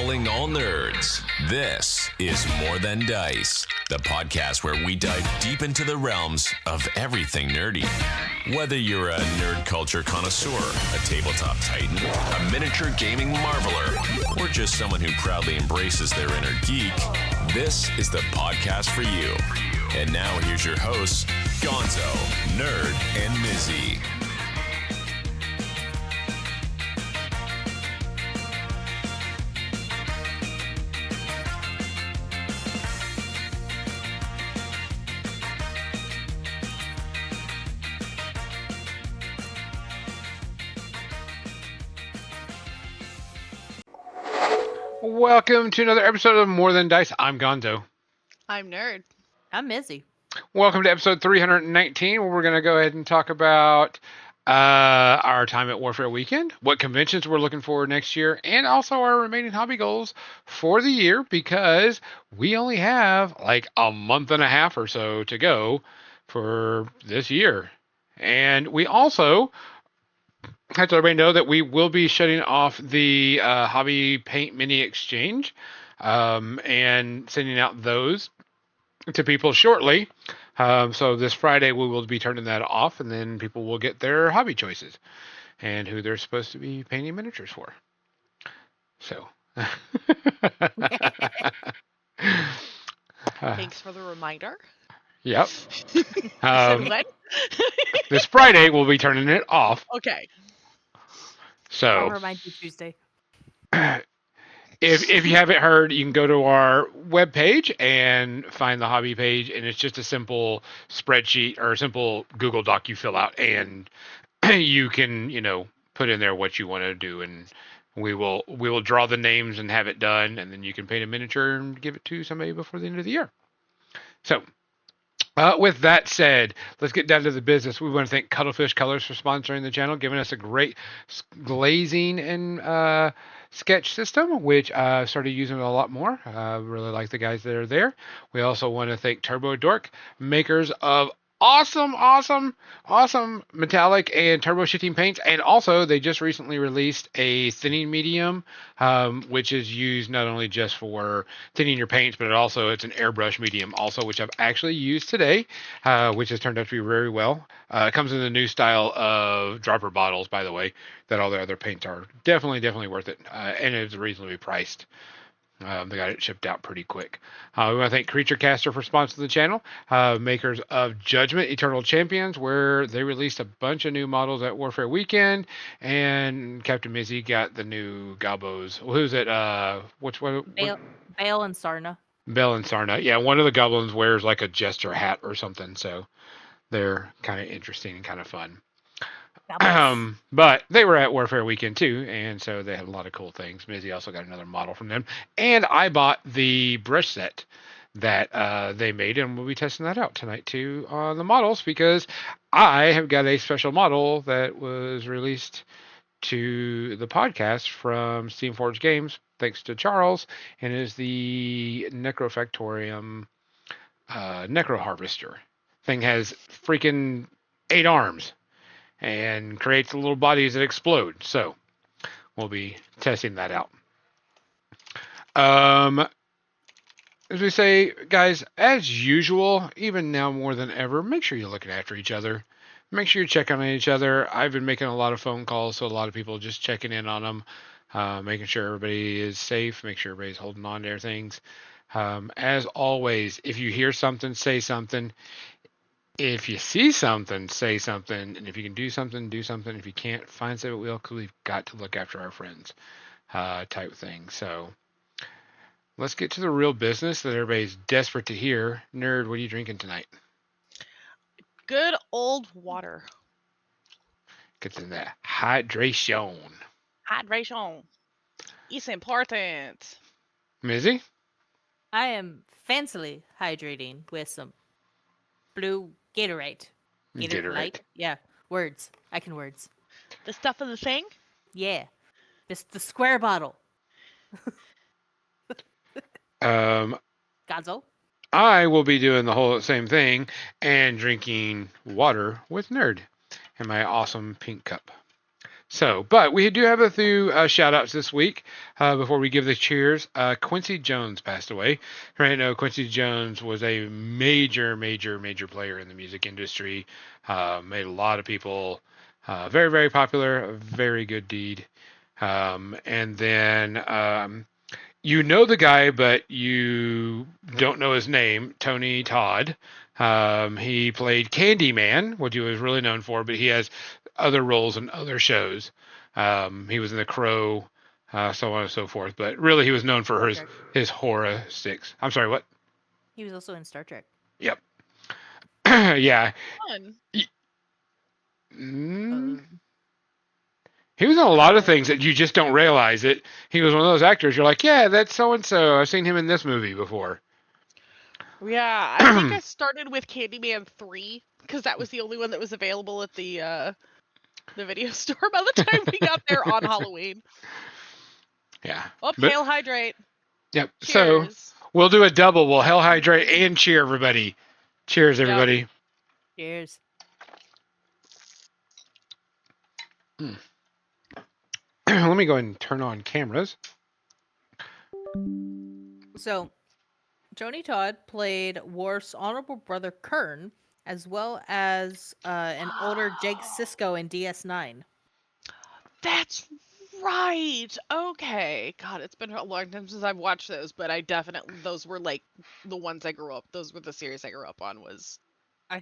Calling all nerds. This is More Than Dice, the podcast where we dive deep into the realms of everything nerdy. Whether you're a nerd culture connoisseur, a tabletop titan, a miniature gaming marveler, or just someone who proudly embraces their inner geek, this is the podcast for you. And now here's your hosts, Gonzo, Nerd, and Mizzy. Welcome to another episode of More Than Dice. I'm Gonzo. I'm Nerd. I'm Mizzy. Welcome to episode 319, where we're going to go ahead and talk about our time at Warfare Weekend, what conventions we're looking for next year, and also our remaining hobby goals for the year, because we only have like a month and a half or so to go for this year. And we also have to let everybody know that we will be shutting off the Hobby Paint Mini Exchange and sending out those to people shortly. So this Friday we will be turning that off, and then people will get their hobby choices and who they're supposed to be painting miniatures for. So Thanks for the reminder. Yep. When? This Friday we'll be turning it off. Okay. So I'll remind you Tuesday. If you haven't heard, you can go to our webpage and find the hobby page, and it's just a simple spreadsheet or a simple Google Doc you fill out, and you can, put in there what you want to do, and we will draw the names and have it done, and then you can paint a miniature and give it to somebody before the end of the year. So, with that said, let's get down to the business. We want to thank Cuttlefish Colors for sponsoring the channel, giving us a great glazing and sketch system, which I started using a lot more. Really like the guys that are there. We also want to thank Turbo Dork, makers of awesome metallic and turbo shifting paints, and also they just recently released a thinning medium, which is used not only just for thinning your paints, but it's an airbrush medium also, which I've actually used today, which has turned out to be very well. It comes in the new style of dropper bottles, by the way, that all the other paints are. Definitely worth it, and it's reasonably priced. They got it shipped out pretty quick. We want to thank Creature Caster for sponsoring the channel, makers of Judgment Eternal Champions, where they released a bunch of new models at Warfare Weekend, and Captain Mizzy got the new Gobos. Who's it? Which one? Bale and Sarna. Bale and Sarna. Yeah, one of the goblins wears like a jester hat or something, so they're kind of interesting and kind of fun. But they were at Warfare Weekend too, and so they had a lot of cool things. Mizzy also got another model from them, and I bought the brush set that they made, and we'll be testing that out tonight too on the models, because I have got a special model that was released to the podcast from Steamforged Games, thanks to Charles, and is the Necrofactorium Necro Harvester. Thing has freaking 8 arms and creates little bodies that explode. So we'll be testing that out. As we say, guys, as usual, even now more than ever, make sure you're looking after each other. Make sure you're checking on each other. I've been making a lot of phone calls, so a lot of people just checking in on them, making sure everybody is safe, make sure everybody's holding on to their things. As always, if you hear something, say something. If you see something, say something. And if you can do something, do something. If you can't, find somebody that will, because we've got to look after our friends, type thing. So let's get to the real business that everybody's desperate to hear. Nerd, what are you drinking tonight? Good old water. Gets in that hydration. Hydration. It's important. Mizzy? I am fancily hydrating with some blue Gatorade. Gatorade. Yeah, words. I can words. The stuff of the thing? Yeah. The square bottle. Gonzo? I will be doing the whole same thing and drinking water with Nerd in my awesome pink cup. So, but we do have a few shout outs this week before we give the cheers. Quincy Jones passed away. Right now, Quincy Jones was a major player in the music industry. Made a lot of people very, very popular. A very good deed. And then you know the guy, but you don't know his name, Tony Todd. He played Candyman, what he was really known for, but he has other roles in other shows. He was in The Crow, so on and so forth. But really, he was known for his horror sticks. I'm sorry, what? He was also in Star Trek. Yep. Yeah. Fun. He was in a lot of things that you just don't realize it. He was one of those actors. You're like, yeah, that's so and so. I've seen him in this movie before. Yeah, I think I started with Candyman 3 because that was the only one that was available at the video store by the time we got there on Halloween. Yeah. Oh, Hail Hydrate. Yep. Cheers. So we'll do a double. We'll Hell Hydrate and cheer everybody. Cheers, everybody. Yep. Cheers. Let me go ahead and turn on cameras. So, Tony Todd played Worf's honorable brother Kern, as well as an older Jake Sisko in DS9. That's right. Okay. God, it's been a long time since I've watched those, but I definitely those were like the ones I grew up. Those were the series I grew up on. Was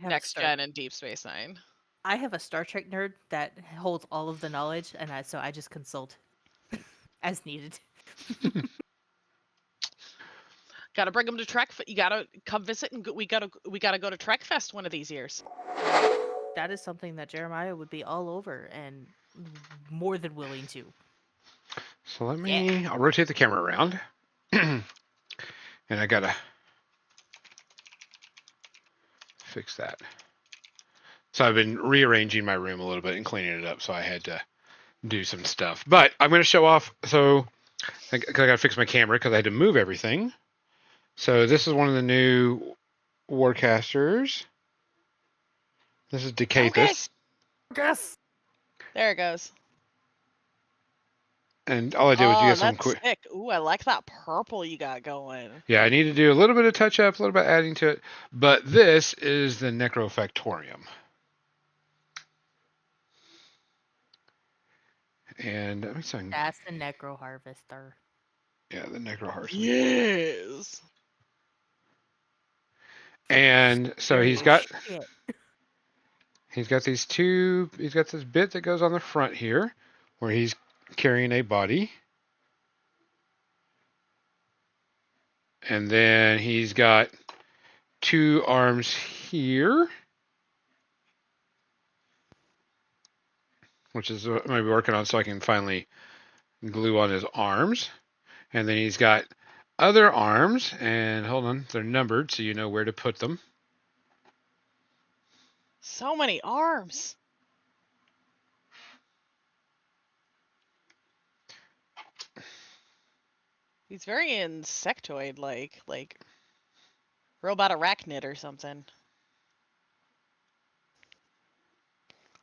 Next Gen and Deep Space Nine. I have a Star Trek nerd that holds all of the knowledge, and so I just consult as needed. Gotta bring them to Trek. You gotta come visit, and we gotta go to Trek Fest one of these years. That is something that Jeremiah would be all over and more than willing to. So I'll rotate the camera around. And I gotta fix that. So I've been rearranging my room a little bit and cleaning it up, so I had to do some stuff. But I'm going to show off, so I got to fix my camera because I had to move everything. So this is one of the new Warcasters. This is Decathus. Yes. There it goes. And all I did was get some quick. Sick. Ooh, I like that purple you got going. Yeah, I need to do a little bit of touch up, a little bit adding to it. But this is the Necrofactorium. And let me see. That's the Necro Harvester. Yeah, the Necro Harvester. Yes. And so he's got this bit that goes on the front here where he's carrying a body. And then he's got two arms here, which is what I'm going to be working on so I can finally glue on his arms. And then he's got other arms, and hold on, they're numbered so you know where to put them. So many arms. He's very insectoid, like robot arachnid or something.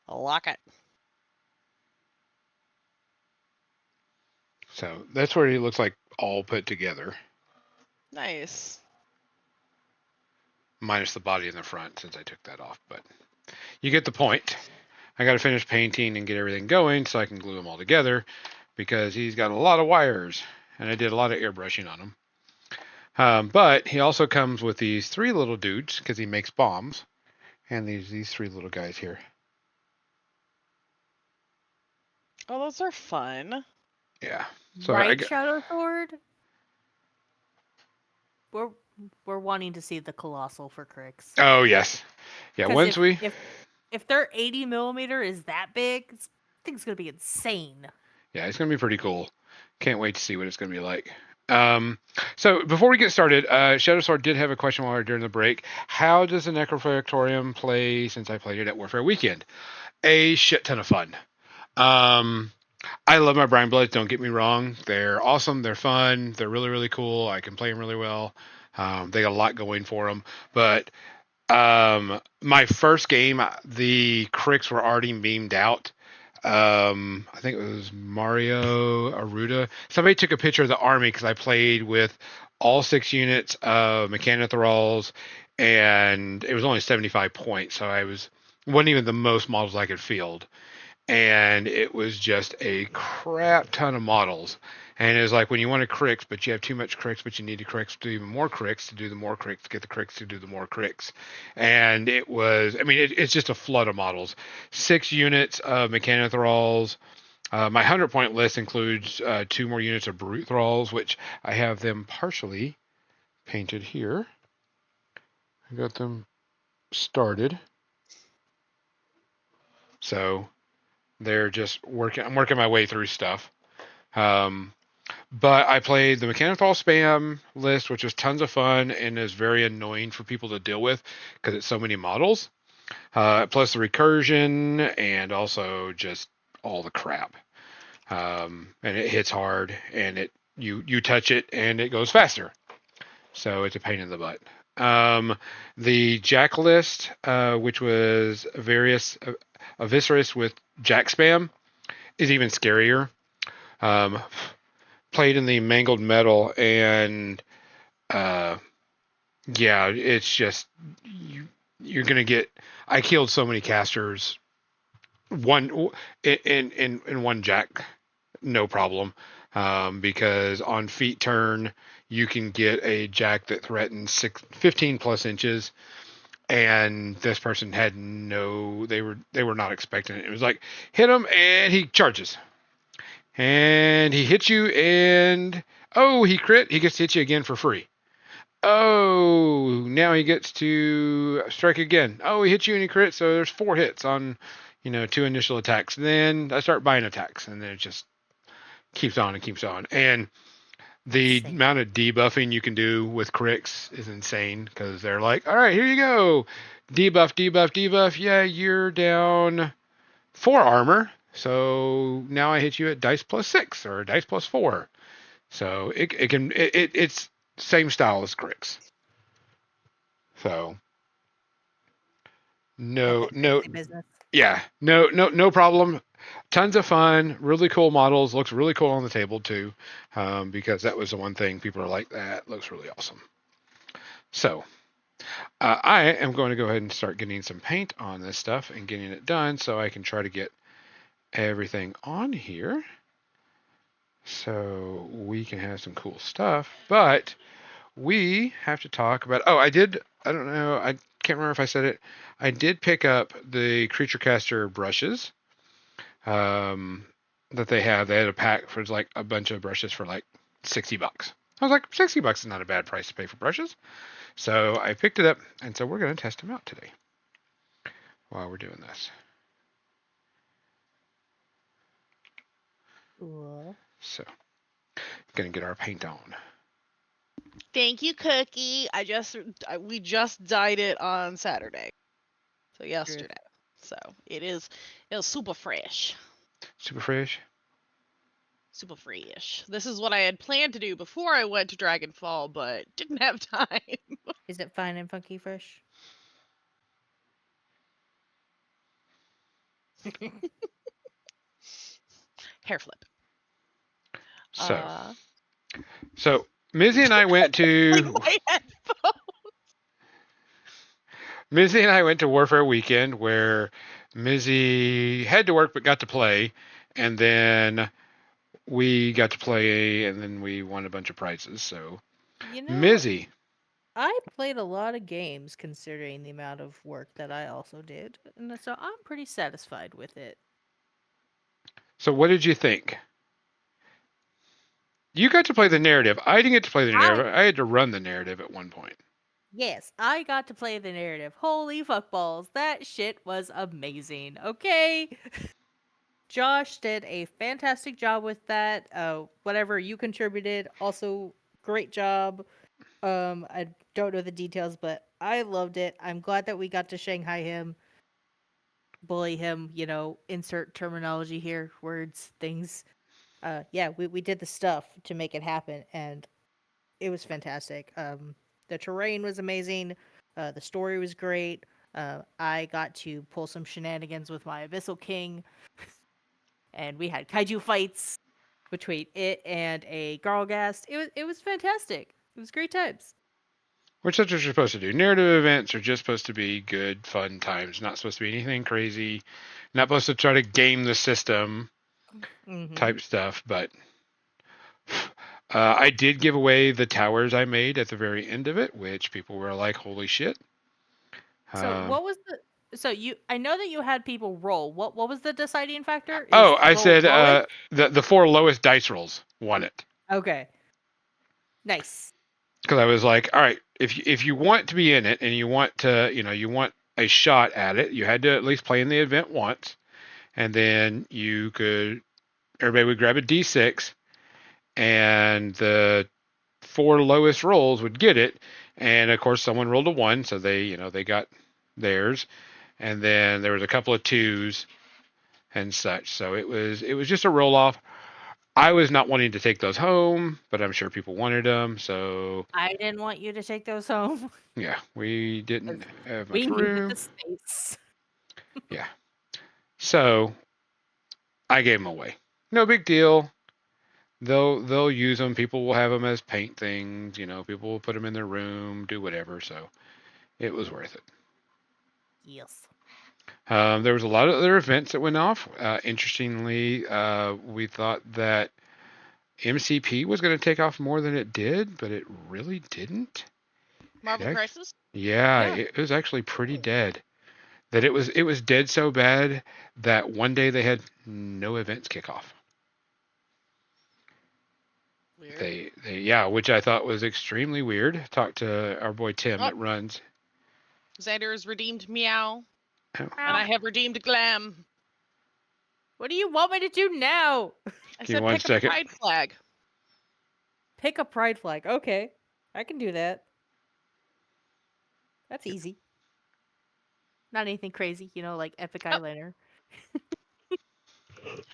I like it. So that's where he looks like all put together. Nice. Minus the body in the front since I took that off, but you get the point. I got to finish painting and get everything going so I can glue them all together because he's got a lot of wires and I did a lot of airbrushing on him. But he also comes with these three little dudes because he makes bombs and these three little guys here. Oh, those are fun. Yeah. So right, Shadow Sword? We're wanting to see the Colossal for Crix. Oh, yes. Yeah, if their 80 millimeter is that big, I think it's going to be insane. Yeah, it's going to be pretty cool. Can't wait to see what it's going to be like. So before we get started, Shadow Sword did have a question while we were during the break. How does the Necrofactorium play since I played it at Warfare Weekend? A shit ton of fun. I love my Brine Bloods, don't get me wrong. They're awesome, they're fun, they're really, really cool. I can play them really well. They got a lot going for them. But my first game, the Crix were already beamed out. I think it was Mario Aruda. Somebody took a picture of the army because I played with all 6 units of Mechanothralls, and it was only 75 points, so I wasn't even the most models I could field, and it was just a crap ton of models. And it was like when you want to cricks, but you have too much cricks, but you need to cricks to do even more cricks to do the more cricks to get the cricks to do the more cricks. And it was, I mean, it's just a flood of models. 6 units of Mechanothralls. My 100-point list includes 2 more units of Brute Thralls, which I have them partially painted here. I got them started. So they're just working. I'm working my way through stuff. Um, but I played the Mechanothal spam list, which was tons of fun and is very annoying for people to deal with because it's so many models. Plus the recursion and also just all the crap. And it hits hard, and you touch it and it goes faster. So it's a pain in the butt. The Jack list, which was various Eviscerus with Jack spam, is even scarier. Um, Played in the mangled metal, and yeah, it's just you're gonna get. I killed so many casters one in one Jack, no problem, because on feet turn you can get a Jack that threatens 15 plus inches, and this person had they were not expecting it. It was like hit him and he charges. And he hits you, and oh, he crit. He gets to hit you again for free. Oh, now he gets to strike again. Oh, he hits you and he crits. So there's 4 hits on, 2 initial attacks. Then I start buying attacks, and then it just keeps on and keeps on. And the Insane. amount of debuffing you can do with crits is insane because they're like, all right, here you go, debuff, debuff, debuff. Yeah, you're down 4 armor. So now I hit you at dice +6 or dice +4. So it's same style as Grix. So Got no that no crazy business. yeah, no problem. Tons of fun, really cool models. Looks really cool on the table too, because that was the one thing people are like, that looks really awesome. So I am going to go ahead and start getting some paint on this stuff and getting it done so I can try to get everything on here so we can have some cool stuff. But we have to talk about. Oh, I did. I don't know. I can't remember if I said it. I did pick up the Creature Caster brushes that they have. They had a pack for like a bunch of brushes for like $60. I was like, $60 is not a bad price to pay for brushes. So I picked it up, and so we're going to test them out today while we're doing this. Cool. So, going to get our paint on. Thank you, Cookie. We just dyed it on Saturday, so yesterday. So it is super fresh, Super fresh. super fresh. This is what I had planned to do before I went to Dragonfall, but didn't have time. Is it fine and funky fresh? Hair flip. So Mizzy and I went to my headphones. Mizzy and I went to Warfare Weekend where Mizzy had to work but got to play, and then we got to play, and then we won a bunch of prizes. So Mizzy, I played a lot of games considering the amount of work that I also did, and so I'm pretty satisfied with it. so what did you think? You got to play the narrative. I didn't get to play the narrative. I had to run the narrative at one point. Yes, I got to play the narrative. Holy fuckballs, that shit was amazing. Okay. Josh did a fantastic job with that. Whatever you contributed, also great job. I don't know the details, but I loved it. I'm glad that we got to Shanghai him, bully him, insert terminology here, words, things. Yeah, we did the stuff to make it happen, and it was fantastic. The terrain was amazing. The story was great. I got to pull some shenanigans with my Abyssal King. and we had kaiju fights between it and a Garlgast. It was fantastic. It was great times. Which that's what you're supposed to do. Narrative events are just supposed to be good, fun times. Not supposed to be anything crazy. Not supposed to try to game the system type stuff. But I did give away the towers I made at the very end of it, which people were like, "Holy shit!" So what was the? So I know that you had people roll. What was the deciding factor? Oh, Is I roll said lowest? the 4 lowest dice rolls won it. Okay. Nice. Because I was like, all right, if you want to be in it and you want to, you want a shot at it, you had to at least play in the event once, and then everybody would grab a D6, and the 4 lowest rolls would get it, and of course someone rolled a 1, so they got theirs, and then there was a couple of 2s and such, so it was just a roll off. I was not wanting to take those home, but I'm sure people wanted them, so I didn't want you to take those home. yeah, we didn't have We much needed room. the space. Yeah. So I gave them away. No big deal. They'll use them. People will have them as paint things. People will put them in their room, do whatever. So it was worth it. Yes. There was a lot of other events that went off. Interestingly, we thought that MCP was going to take off more than it did, but it really didn't. Marvel Crisis? Yeah, Yeah. it was actually pretty dead. That it was dead so bad that one day they had no events kick off. Weird. Which I thought was extremely weird. Talked to our boy Tim that runs. Xander has redeemed Meow, Oh. and I have redeemed Glam. What do you want me to do now? I Give me said one pick second. a pride flag. Pick a pride flag. Okay. I can do that. That's easy. Not anything crazy, like epic eyeliner.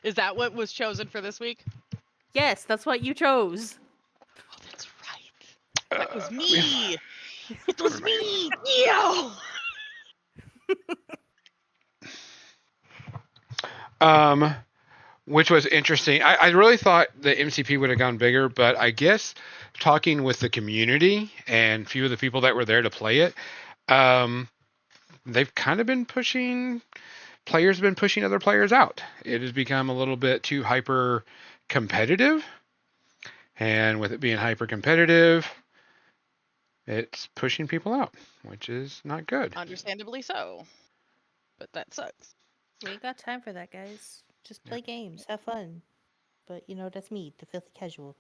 Is that what was chosen for this week? Yes, that's what you chose. Oh, that's right. That was me. It was me. Neo. Which was interesting. I really thought the MCP would have gone bigger, but I guess talking with the community and a few of the people that were there to play it, they've kind of been pushing. Players have been pushing other players out. It has become a little bit too hyper competitive, and with it being hyper competitive, it's pushing people out, which is not good. Understandably so. But that sucks. We ain't got time for that, guys. Just play games, have fun. But that's me, the filthy casual.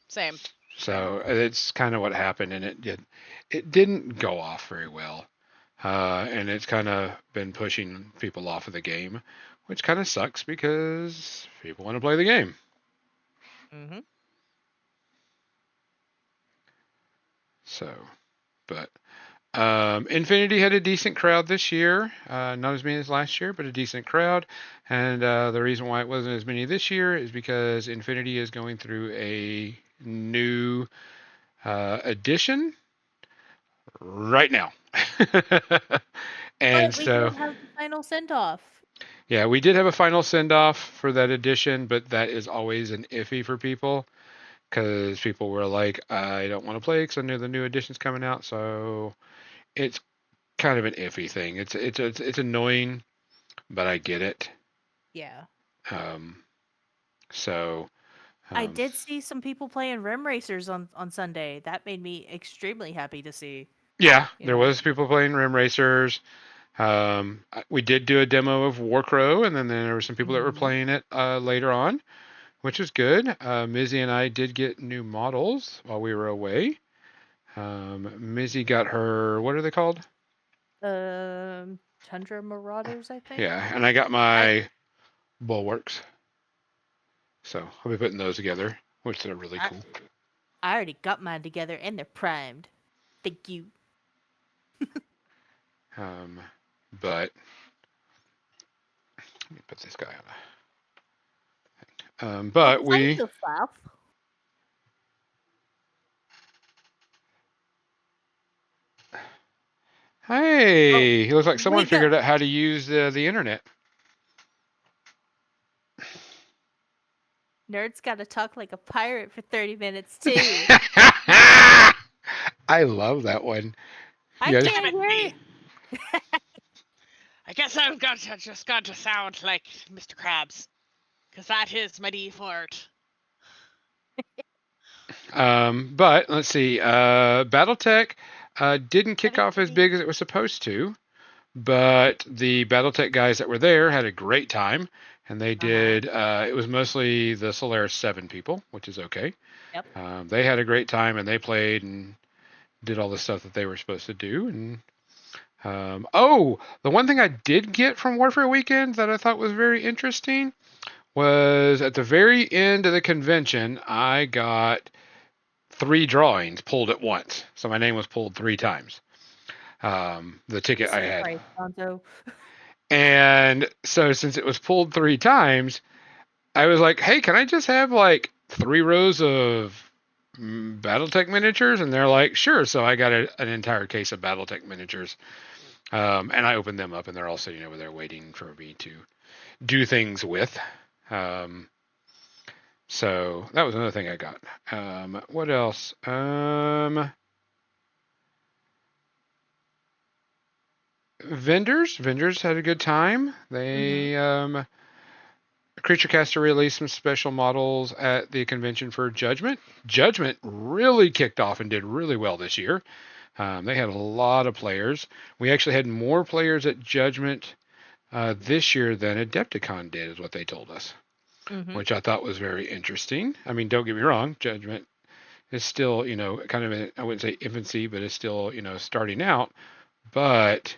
Same. So it's kind of what happened, and it didn't go off very well, and it's kind of been pushing people off of the game, which kind of sucks because people want to play the game. Mm-hmm. So, but Infinity had a decent crowd this year, not as many as last year, but a decent crowd. And the reason why it wasn't as many this year is because Infinity is going through a new edition right now. And but we so did have the final send off. Yeah, we did have a final send off for that edition, but that is always an iffy for people because people were like, I don't want to play because I know the new edition's coming out. So it's kind of an iffy thing. It's annoying, but I get it. Yeah. So I did see some people playing Rim Racers on Sunday. That made me extremely happy to see. Yeah, there was people playing Rim Racers. We did do a demo of Warcrow, and then there were some people that were playing it later on, which was good. Mizzy and I did get new models while we were away. Mizzy got her, what are they called? Tundra Marauders, I think. Yeah, and I got my Bulwarks. So I'll be putting those together, which are really cool. I already got mine together, and they're primed. Thank you. But let me put this guy on. But we. Hey, it looks like someone figured out how to use the internet. Nerd's got to talk like a pirate for 30 minutes too. I love that one. I Yes. can't hear it. I guess I've just got to sound like Mr. Krabs, because that is my default. But let's see. BattleTech didn't kick off as big as it was supposed to, but the BattleTech guys that were there had a great time, and they did. It was mostly the Solaris 7 people, which is okay. Yep. They had a great time, and they played and did all the stuff that they were supposed to do. And the one thing I did get from Warfare Weekend that I thought was very interesting was at the very end of the convention, I got 3 drawings pulled at once. So my name was pulled 3 times. The ticket I had. Christ, Gonzo. And so since it was pulled 3 times, I was like, hey, can I just have like 3 rows of BattleTech miniatures? And they're like, sure. So I got an entire case of BattleTech miniatures. And I opened them up, and they're all sitting over there waiting for me to do things with. So that was another thing I got. What else? Vendors had a good time. They Creature Caster released some special models at the convention for Judgment. Judgment really kicked off and did really well this year. They had a lot of players. We actually had more players at Judgment this year than Adepticon did, is what they told us, which I thought was very interesting. I mean, don't get me wrong, Judgment is still, kind of in, I wouldn't say infancy, but it's still, starting out. But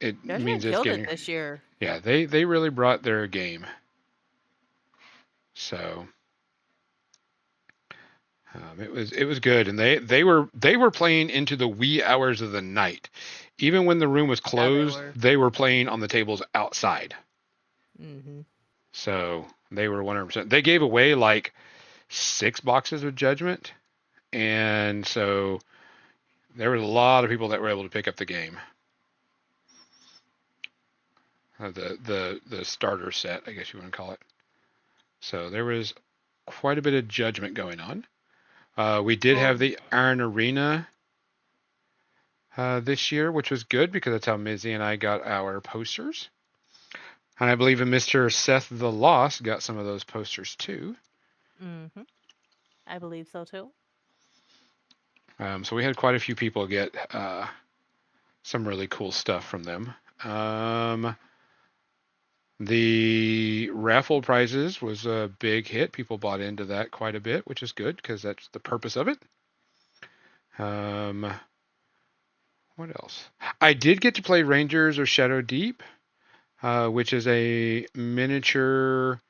it Judgment means it's killed getting it this year. Yeah, they really brought their game. So it was good, and they were playing into the wee hours of the night. Even when the room was closed, they were playing on the tables outside. So they were 100%. They gave away like 6 boxes of Judgment, and so there was a lot of people that were able to pick up the game. The starter set, I guess you want to call it. So there was quite a bit of Judgment going on. We did have the Iron Arena this year, which was good because that's how Mizzy and I got our posters. And I believe Mr. Seth the Lost got some of those posters too. I believe so too. So we had quite a few people get some really cool stuff from them. The raffle prizes was a big hit. People bought into that quite a bit, which is good because that's the purpose of it. What else? I did get to play Rangers of Shadow Deep, which is a miniature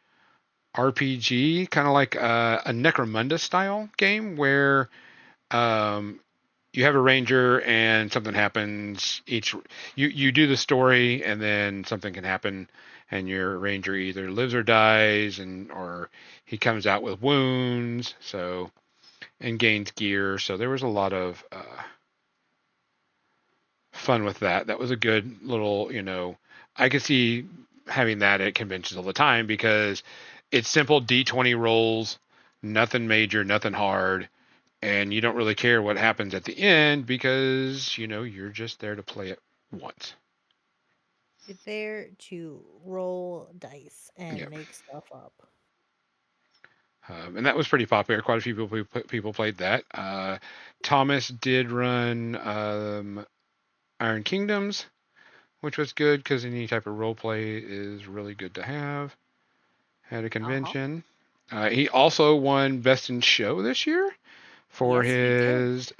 RPG, kind of like a Necromunda style game where you have a ranger and something happens. You do the story and then something can happen, and your ranger either lives or dies, or he comes out with wounds, and gains gear. So there was a lot of fun with that. That was a good little, I could see having that at conventions all the time because it's simple D20 rolls, nothing major, nothing hard, and you don't really care what happens at the end because, you're just there to play it once. You're there to roll dice and make stuff up. And that was pretty popular. Quite a few people played that. Thomas did run Iron Kingdoms, which was good because any type of role play is really good to have at a convention. He also won Best in Show this year for his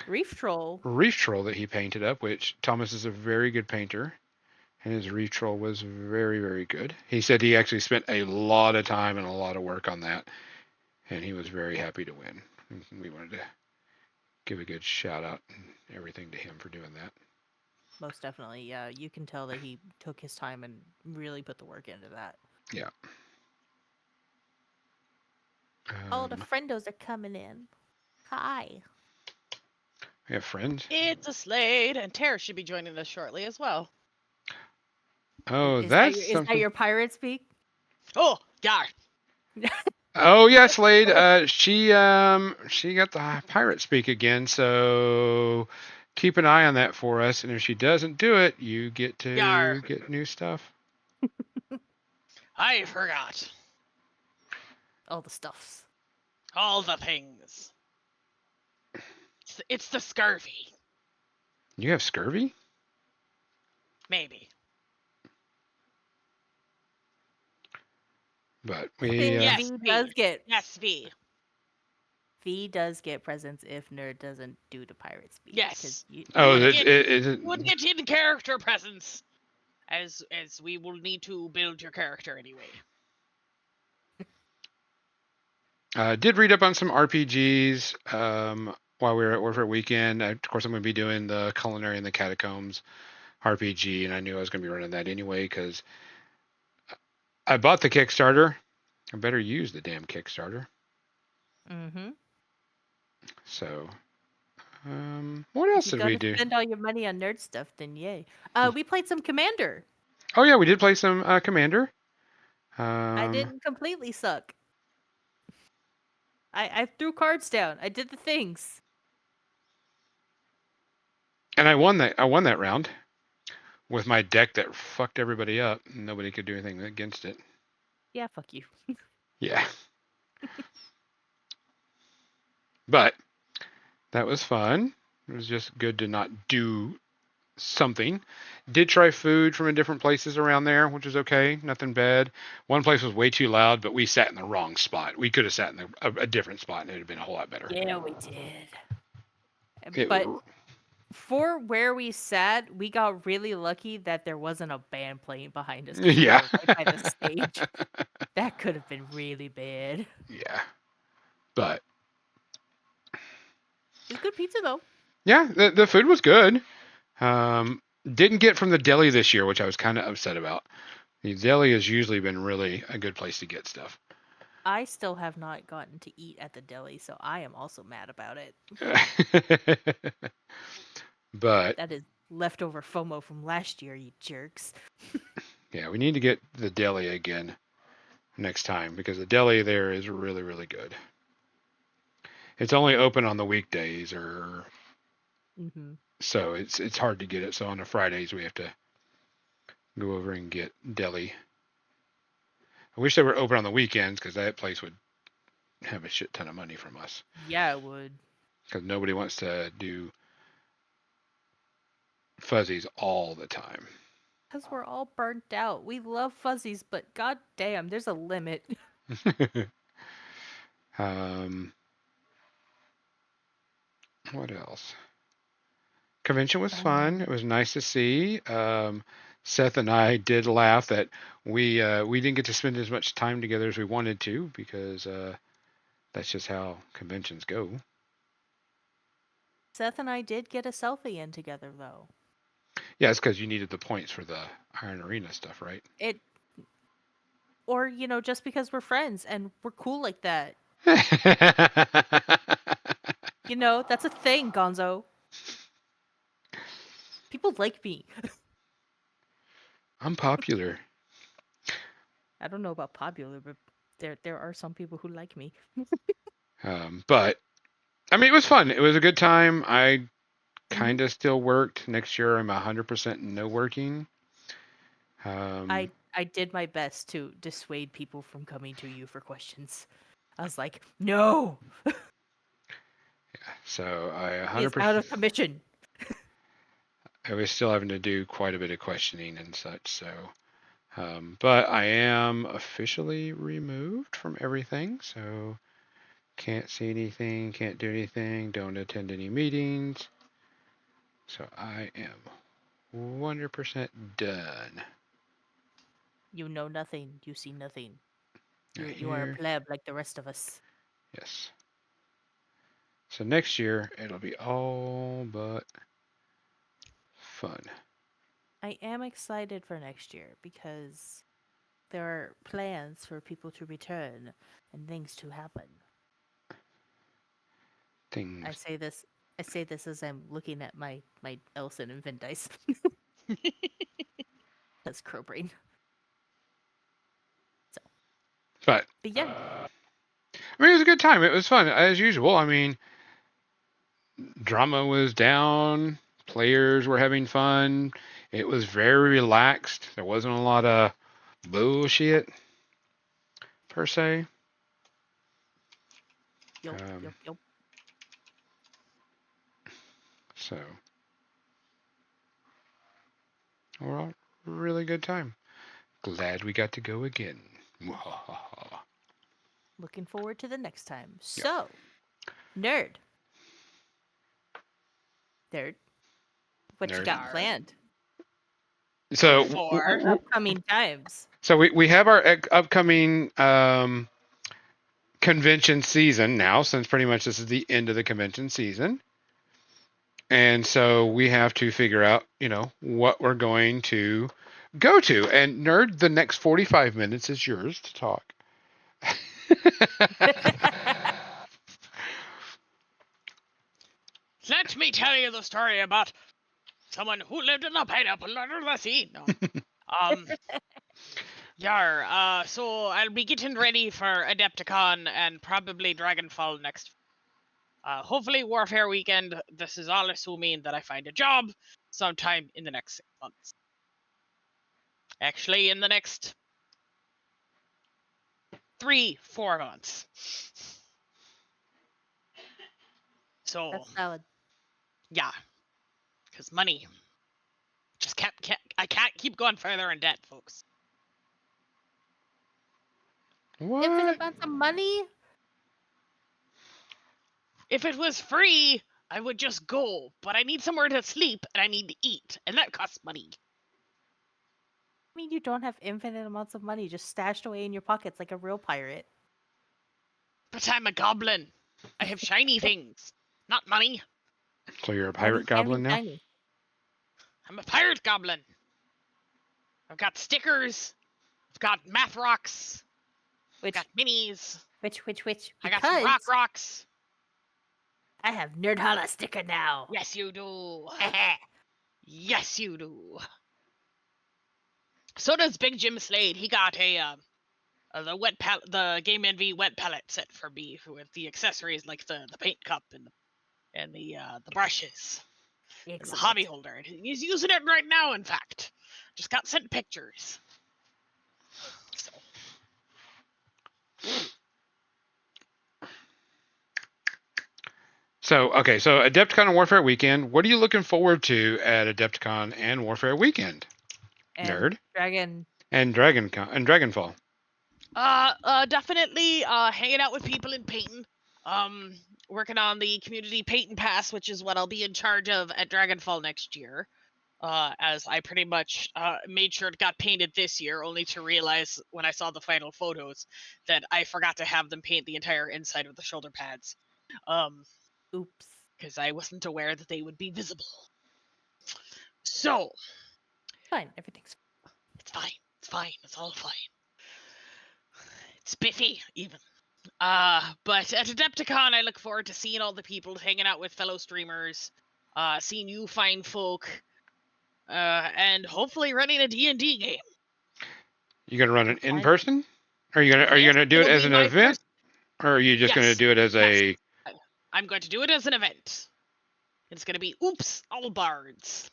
Reef Troll that he painted up, which Thomas is a very good painter, and his Reef Troll was very, very good. He said he actually spent a lot of time and a lot of work on that, and he was very happy to win. We wanted to give a good shout out and everything to him for doing that. Most definitely, yeah. You can tell that he took his time and really put the work into that. Yeah. All the friendos are coming in. Hi. We have friends. It's a Slade, and Tara should be joining us shortly as well. Oh, Is that your pirate speak? Oh, yeah. Oh yeah, Slade. She got the pirate speak again, so keep an eye on that for us. And if she doesn't do it, you get to Yar. get new stuff. I forgot. All the stuffs. All the things. It's the scurvy. You have scurvy? Maybe. But I we think Yes, V V. does get Yes, V. V does get presents if Nerd doesn't do the pirate speak. Yes. You, You oh, would you get it you would get in character presents. As we will need to build your character anyway. did read up on some RPGs while we were at Warfare Weekend. Of course, I'm going to be doing the Culinary and the Catacombs RPG, and I knew I was going to be running that anyway because I bought the Kickstarter. I better use the damn Kickstarter. mm-hmm. So, what else If did you're we gonna do? spend all your money on nerd stuff, then yay. We played some Commander. Oh yeah, we did play some Commander. I didn't completely suck. I threw cards down. I did the things. And I won that. I won that round with my deck that fucked everybody up. Nobody could do anything against it. Yeah, fuck you. Yeah. But that was fun. It was just good to not do something. Did try food from different places around there, which was okay. Nothing bad. One place was way too loud, but we sat in the wrong spot. We could have sat in a different spot and it would have been a whole lot better. Yeah, we did. It, But for where we sat, we got really lucky that there wasn't a band playing behind us. 'Cause we yeah. were right by the stage. That could have been really bad. Yeah. But It's good pizza though. yeah, the food was good. Didn't get from the deli this year, which I was kind of upset about. The deli has usually been really a good place to get stuff. I still have not gotten to eat at the deli, so I am also mad about it. But That is leftover FOMO from last year, you jerks. yeah, we need to get the deli again next time because the deli there is really, really good. It's only open on the weekdays, or Mm-hmm. so it's hard to get it. So on the Fridays we have to go over and get deli. I wish they were open on the weekends because that place would have a shit ton of money from us. Yeah, it would. Because nobody wants to do fuzzies all the time. Because we're all burnt out. We love fuzzies, but god damn, there's a limit. um, what else? Convention was fun. It was nice to see. Seth and I did laugh that we didn't get to spend as much time together as we wanted to because that's just how conventions go. Seth and I did get a selfie in together, though. Yeah, it's because you needed the points for the Iron Arena stuff, right? Or, just because we're friends and we're cool like that. That's a thing, Gonzo. People like me. I'm popular. I don't know about popular, but there are some people who like me. But I mean, it was fun. It was a good time. I Mm-hmm. kind of still worked. Next year, I'm 100% no working. I did my best to dissuade people from coming to you for questions. I was like, no, So I he's 100%. out of commission. I was still having to do quite a bit of questioning and such. So, but I am officially removed from everything. So can't see anything, can't do anything, don't attend any meetings. So I am 100% done. You know nothing. You see nothing. Right You are a here. pleb like the rest of us. Yes. So next year it'll be all but fun. I am excited for next year because there are plans for people to return and things to happen. Things. I say this as I'm looking at my Elson and Vin dice. That's crow brain. So But yeah, I mean, it was a good time. It was fun as usual. I mean, drama was down. Players were having fun. It was very relaxed. There wasn't a lot of bullshit per se. yup, Um, yup, yup. So overall, really good time. Glad we got to go again. Looking forward to the next time. Yep. So, nerd, what you Nerd. got planned So For for upcoming times? so we have our upcoming convention season now, since pretty much this is the end of the convention season. And so we have to figure out, what we're going to go to. And Nerd, the next 45 minutes is yours to talk. let me tell you the story about someone who lived in a pineapple under the sea. No. So I'll be getting ready for Adepticon and probably Dragonfall next. Hopefully Warfare Weekend. This is all assuming that I find a job sometime in the next 6 months. Actually, in the next 3-4 months. So That's valid. yeah, because money. I can't keep going further in debt, folks. Infinite What? amounts of money? If it was free, I would just go, but I need somewhere to sleep and I need to eat, and that costs money. I mean, you don't have infinite amounts of money just stashed away in your pockets like a real pirate. But I'm a goblin. I have shiny things, not money. So you're a Money pirate can be goblin now? shiny. I'm a pirate goblin. I've got stickers. I've got math rocks. Which, I've got minis. which? I got some rock rocks. I have Nerd Holla sticker now. Yes, you do. Yes, you do. So does Big Jim Slade. He got the Game Envy wet palette set for me with the accessories like the paint cup and the brushes and the hobby holder. And he's using it right now. In fact, just got sent pictures. So Adepticon and Warfare Weekend. What are you looking forward to at Adepticon and Warfare Weekend? And Nerd. Dragon. And Dragonfall. Definitely hanging out with people and painting. Working on the community paint and pass, which is what I'll be in charge of at Dragonfall next year. As I pretty much made sure it got painted this year, only to realize when I saw the final photos that I forgot to have them paint the entire inside of the shoulder pads. Oops. Because I wasn't aware that they would be visible. So. Fine. Everything's fine. It's fine. It's fine. It's all fine. It's spiffy, even. But at Adepticon, I look forward to seeing all the people, hanging out with fellow streamers, seeing you fine folk, and hopefully running a D&D game. You gonna run it in person? Are you gonna do it as an event, or are you just gonna do it as a? I'm going to do it as an event. It's gonna be Oops All Bards.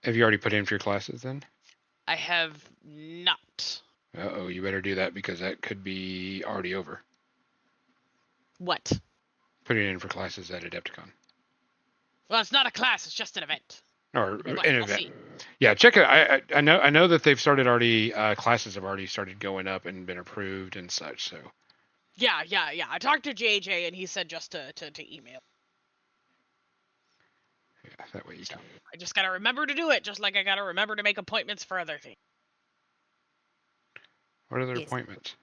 Have you already put in for your classes then? I have not. Uh-oh, you better do that because that could be already over. What? Putting in for classes at Adepticon. Well, it's not a class, it's just an event. Or an event. Yeah, check it. I know that they've started already, classes have already started going up and been approved and such, so. Yeah. I talked to JJ and he said just to email. Yeah, that way you can. I just gotta remember to do it, just like I gotta remember to make appointments for other things. What other appointments?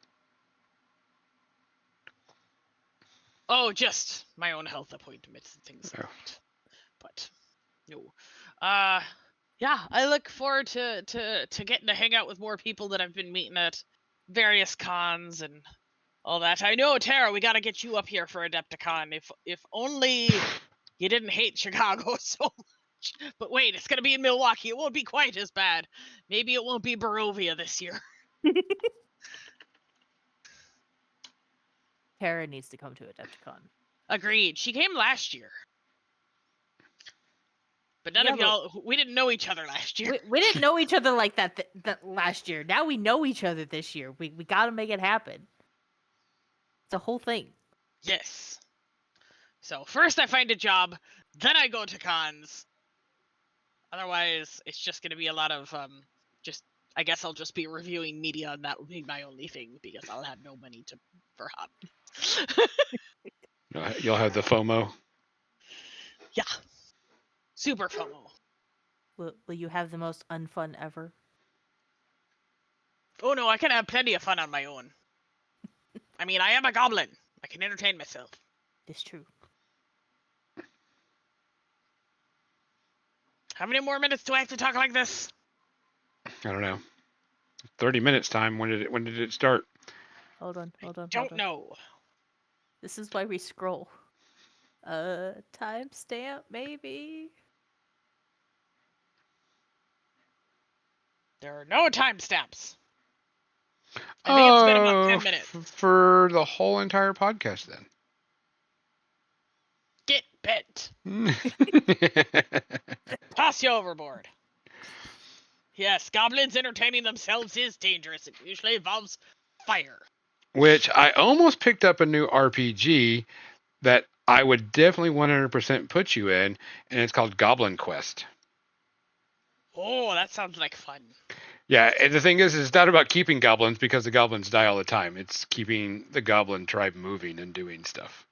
Oh, just my own health appointments and things like that. But no. Yeah, I look forward to getting to hang out with more people that I've been meeting at various cons and all that. I know, Tara, we gotta get you up here for Adepticon. If only you didn't hate Chicago so much. But wait, it's gonna be in Milwaukee. It won't be quite as bad. Maybe it won't be Barovia this year. Tara needs to come to Adepticon. Agreed. She came last year. But none of y'all, we didn't know each other last year. We didn't know each other like that last year. Now we know each other this year. We gotta make it happen. It's a whole thing. Yes. So first I find a job, then I go to cons. Otherwise, it's just going to be a lot of I guess I'll just be reviewing media, and that will be my only thing because I'll have no money for hobby. You'll have the FOMO. Yeah. Super FOMO. Will you have the most unfun ever? Oh no, I can have plenty of fun on my own. I mean, I am a goblin. I can entertain myself. It's true. How many more minutes do I have to talk like this? I don't know. 30 minutes time. When did it start? Hold on. Don't know. This is why we scroll. Timestamp maybe. There are no timestamps. I think it's been about 10 minutes. For the whole entire podcast, then. Get bent. Toss you overboard. Yes, goblins entertaining themselves is dangerous. It usually involves fire. Which I almost picked up a new RPG that I would definitely 100% put you in, and it's called Goblin Quest. Oh, that sounds like fun. Yeah, and the thing is, it's not about keeping goblins because the goblins die all the time. It's keeping the goblin tribe moving and doing stuff.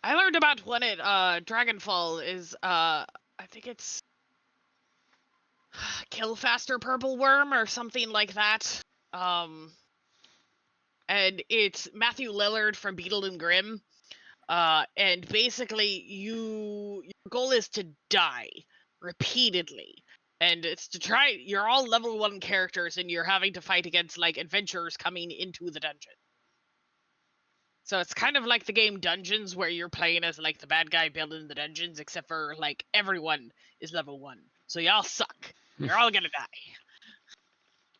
I learned about one at Dragonfall is I think it's Kill Faster Purple Worm or something like that. And it's Matthew Lillard from Beetle and Grimm. And basically your goal is to die repeatedly. And it's to try, you're all level 1 characters and you're having to fight against like adventurers coming into the dungeon. So it's kind of like the game Dungeons where you're playing as like the bad guy building the dungeons, except for like everyone is level 1. So y'all suck. You're all gonna die.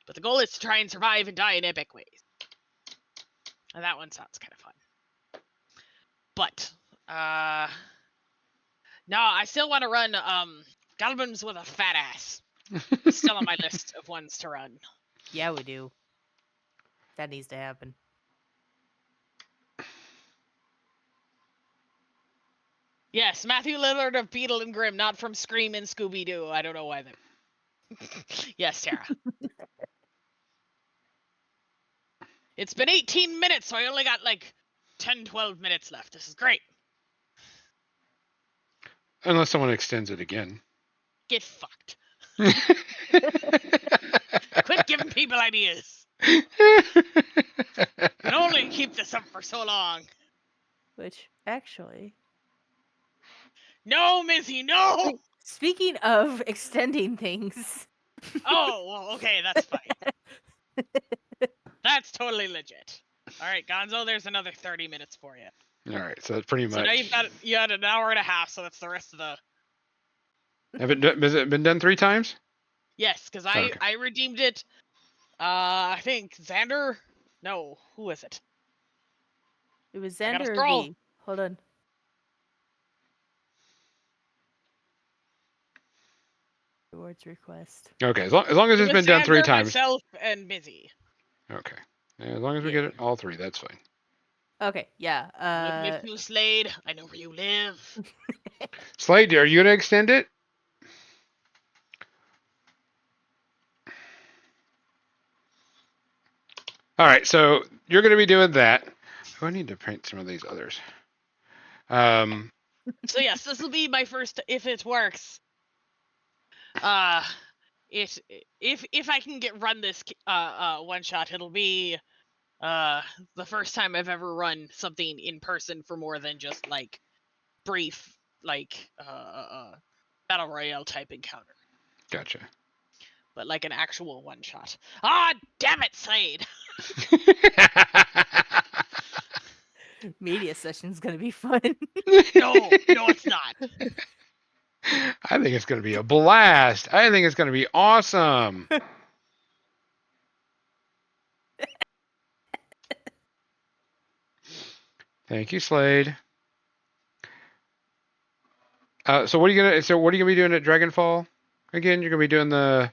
But the goal is to try and survive and die in epic ways. And that one sounds kind of fun. But no, I still want to run Goblins with a fat ass. Still on my list of ones to run. Yeah, we do. That needs to happen. Yes, Matthew Lillard of Beetle and Grimm, not from Scream and Scooby-Doo. I don't know why they... Yes, Tara. It's been 18 minutes, so I only got like 10, 12 minutes left. This is great. Unless someone extends it again. Get fucked. Quit giving people ideas. Can only keep this up for so long. Which, actually... No, Missy, no! Speaking of extending things... Oh, well, okay, that's fine. That's totally legit. Alright, Gonzo, there's another 30 minutes for you. Alright, so that's pretty much... So now you had an hour and a half, so that's the rest of the... Has it been done 3 times? Yes, because Okay. I redeemed it. I think Xander... No, who was it? It was I gotta Xander or scroll. V. Hold on. Rewards request. Okay, as long as it's been done 3 Xander, times. myself, and Busy. Okay. Yeah, as long as we get it all 3, that's fine. Okay, yeah. With you, Slade. I know where you live. Slade, are you going to extend it? Alright, so you're going to be doing that. Oh, I need to print some of these others. So yes, this will be my first, if it works. If I can run this one shot, it'll be the first time I've ever run something in person for more than just like brief like battle royale type encounter. Gotcha. But like an actual one shot. Ah, damn it, Slade. Media session's gonna be fun. No, it's not. I think it's going to be a blast. I think it's going to be awesome. Thank you, Slade. So what are you gonna be doing at Dragonfall? Again, you're gonna be doing the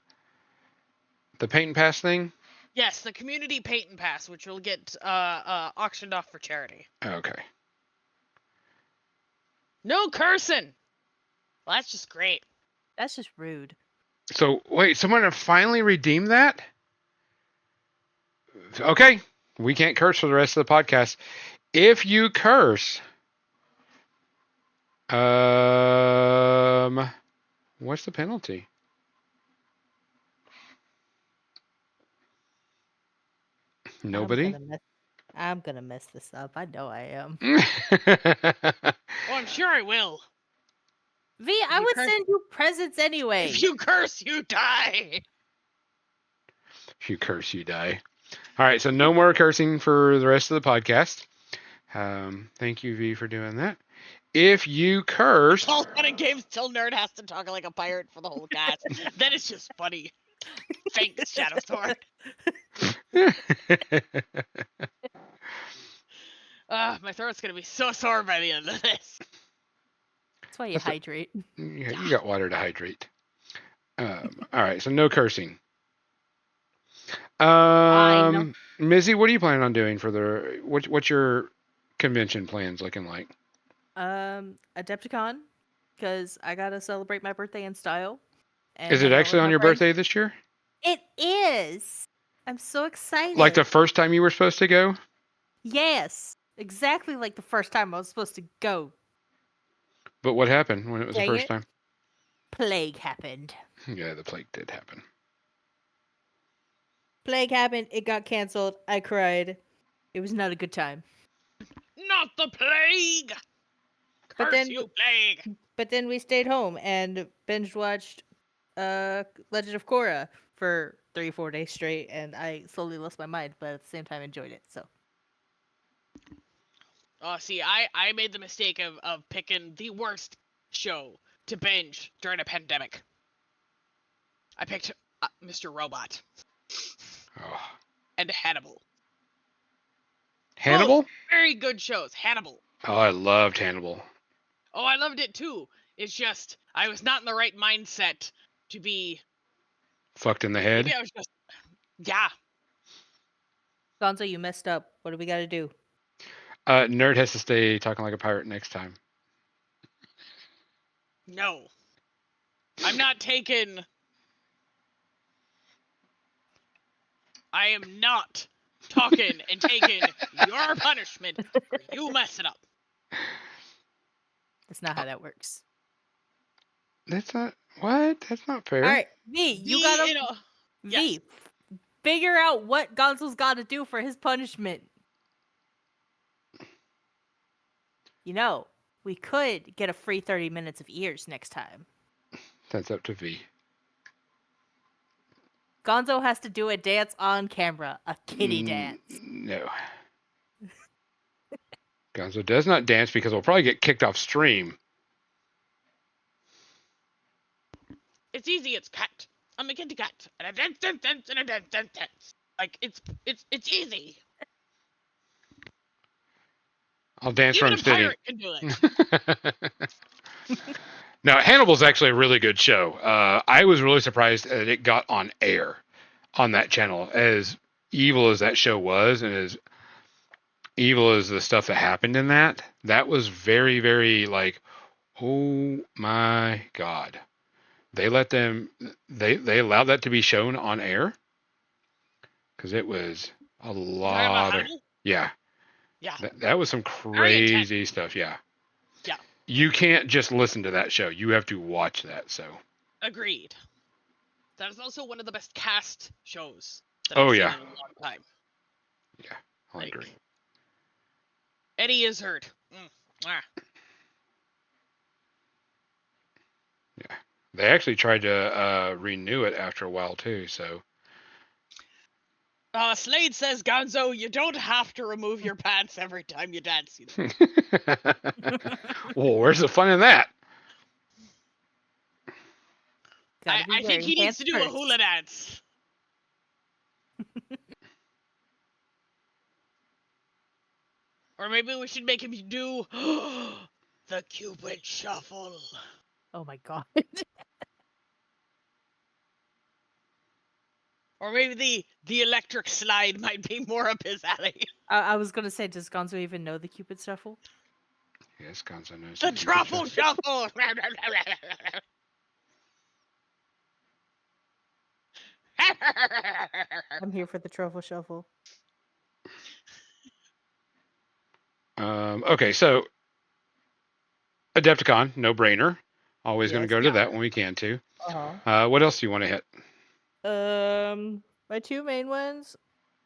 paint and pass thing. Yes, the community paint and pass, which will get auctioned off for charity. Okay. No cursing. Well, that's just great. That's just rude. So wait, someone finally redeemed that? Okay, we can't curse for the rest of the podcast. If you curse, what's the penalty? Nobody. I'm gonna mess this up. I know I am. Oh, I'm sure I will. V, I would send you presents anyway. If you curse, you die. If you curse, you die. All right, so no more cursing for the rest of the podcast. Thank you, V, for doing that. If you curse, all fun and games till Nerd has to talk like a pirate for the whole cast. That is just funny. Thanks, Shadow Sword. My throat's gonna be so sore by the end of this. That's why you hydrate. You got water to hydrate. All right, so no cursing. Mizzy, what are you planning on doing for the? What's your convention plans looking like? Adepticon, because I gotta celebrate my birthday in style. And is it actually on your birthday this year? It is. I'm so excited. Like the first time you were supposed to go? Yes, exactly like the first time I was supposed to go. But what happened when it was the first time? Plague happened. Yeah, the plague did happen. Plague happened. It got canceled. I cried. It was not a good time. Not the plague! Curse you, plague! But then we stayed home and binge watched Legend of Korra for 3-4 days straight, and I slowly lost my mind, but at the same time enjoyed it. So. See, I made the mistake of picking the worst show to binge during a pandemic. I picked Mr. Robot. Oh. And Hannibal. Hannibal? Both very good shows. Hannibal. Oh, I loved Hannibal. Oh, I loved it too. It's just I was not in the right mindset to be fucked in the head. Maybe I was just yeah. Gonzo, you messed up. What do we got to do? Nerd has to stay talking like a pirate next time. No. I'm not taking. I am not talking and taking your punishment for you messing up. That's not how that works. That's not what? That's not fair. All right, V, you gotta yes. Figure out what Gonzo's got to do for his punishment. You know, we could get a free 30 minutes of ears next time. That's up to V. Gonzo has to do a dance on camera, a kitty dance. No. Gonzo does not dance because we'll probably get kicked off stream. It's easy. It's cat. I'm a kitty cat, and I dance, and I dance. Like it's easy. I'll dance Even from sitting. Even a pirate can do it. Now, Hannibal's actually a really good show. I was really surprised that it got on air on that channel. As evil as that show was, and as evil as the stuff that happened in that was very, very like, oh my God. They let them, they allowed that to be shown on air because it was a lot of, yeah. That was some crazy stuff. Yeah. You can't just listen to that show. You have to watch that. So. Agreed. That is also one of the best cast shows that I've seen in a long time. Yeah, I agree. Eddie Izzard. Yeah. They actually tried to renew it after a while too, so. Slade says, Gonzo, you don't have to remove your pants every time you dance. Well, where's the fun in that? I think he needs to do a hula dance. Or maybe we should make him do the Cupid Shuffle. Oh my god. Or maybe the electric slide might be more up his alley. I was gonna say, does Gonzo even know the Cupid Shuffle? Yes, Gonzo knows The Cupid Truffle Shuffle! I'm here for the Truffle Shuffle. Okay, so Adepticon, no brainer. Always going to Yes. go to Yeah. that when we can too. Uh-huh. What else do you want to hit? My two main ones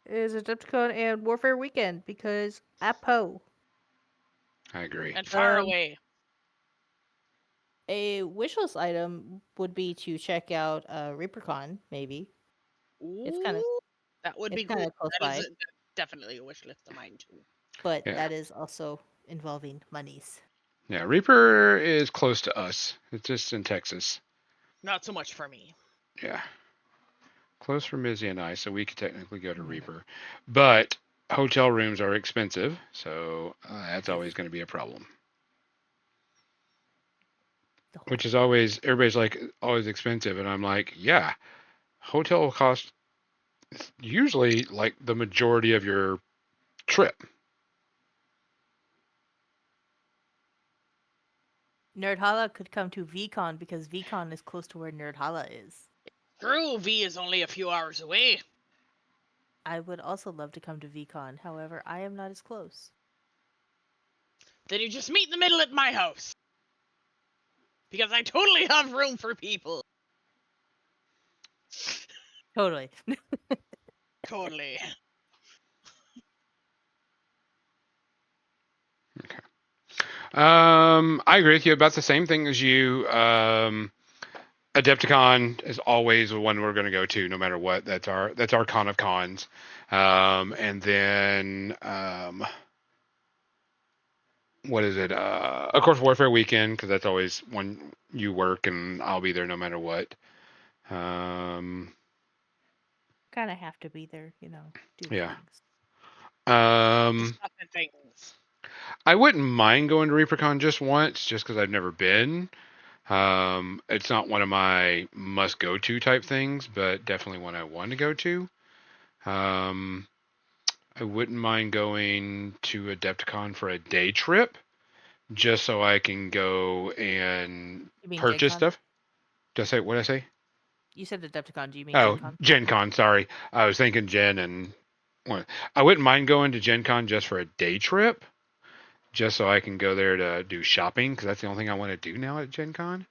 is Adepticon and Warfare Weekend because Apo. I agree. And far Um, away. A wishlist item would be to check out ReaperCon, maybe. It's kind of Ooh, that would be it's cool. kind of close That is by, definitely a wish list of mine too. but Yeah. that is also involving monies. Yeah, Reaper is close to us. It's just in Texas. Not so much for me. Yeah. Close for Mizzy and I, so we could technically go to Mhm. Reaper. But hotel rooms are expensive, so that's always going to be a problem. Which is always, everybody's like, always expensive. And I'm like, yeah, hotel costs usually like the majority of your trip. Nerdhala could come to VCon because VCon is close to where Nerdhala is. True, V is only a few hours away. I would also love to come to VCon. However, I am not as close. Then you just meet in the middle at my house. Because I totally have room for people. Totally. Totally. I agree with you about the same thing as you. Adepticon is always the one we're going to go to, no matter what. That's our con of cons. And then what is it? Of course, Warfare Weekend, because that's always when you work, and I'll be there no matter what. Kind of have to be there, do the Yeah. things. Stuff and things. I wouldn't mind going to ReaperCon just once, just because I've never been. It's not one of my must go to type things, but definitely one I want to go to. I wouldn't mind going to Adepticon for a day trip, just so I can go and You mean Gen purchase Con? stuff. Did I say what did I say? You said Adepticon. Do you mean Oh, Gen Con? Gen Con. Sorry, I was thinking Gen and. I wouldn't mind going to Gen Con just for a day trip, just so I can go there to do shopping, because that's the only thing I want to do now at Gen Con.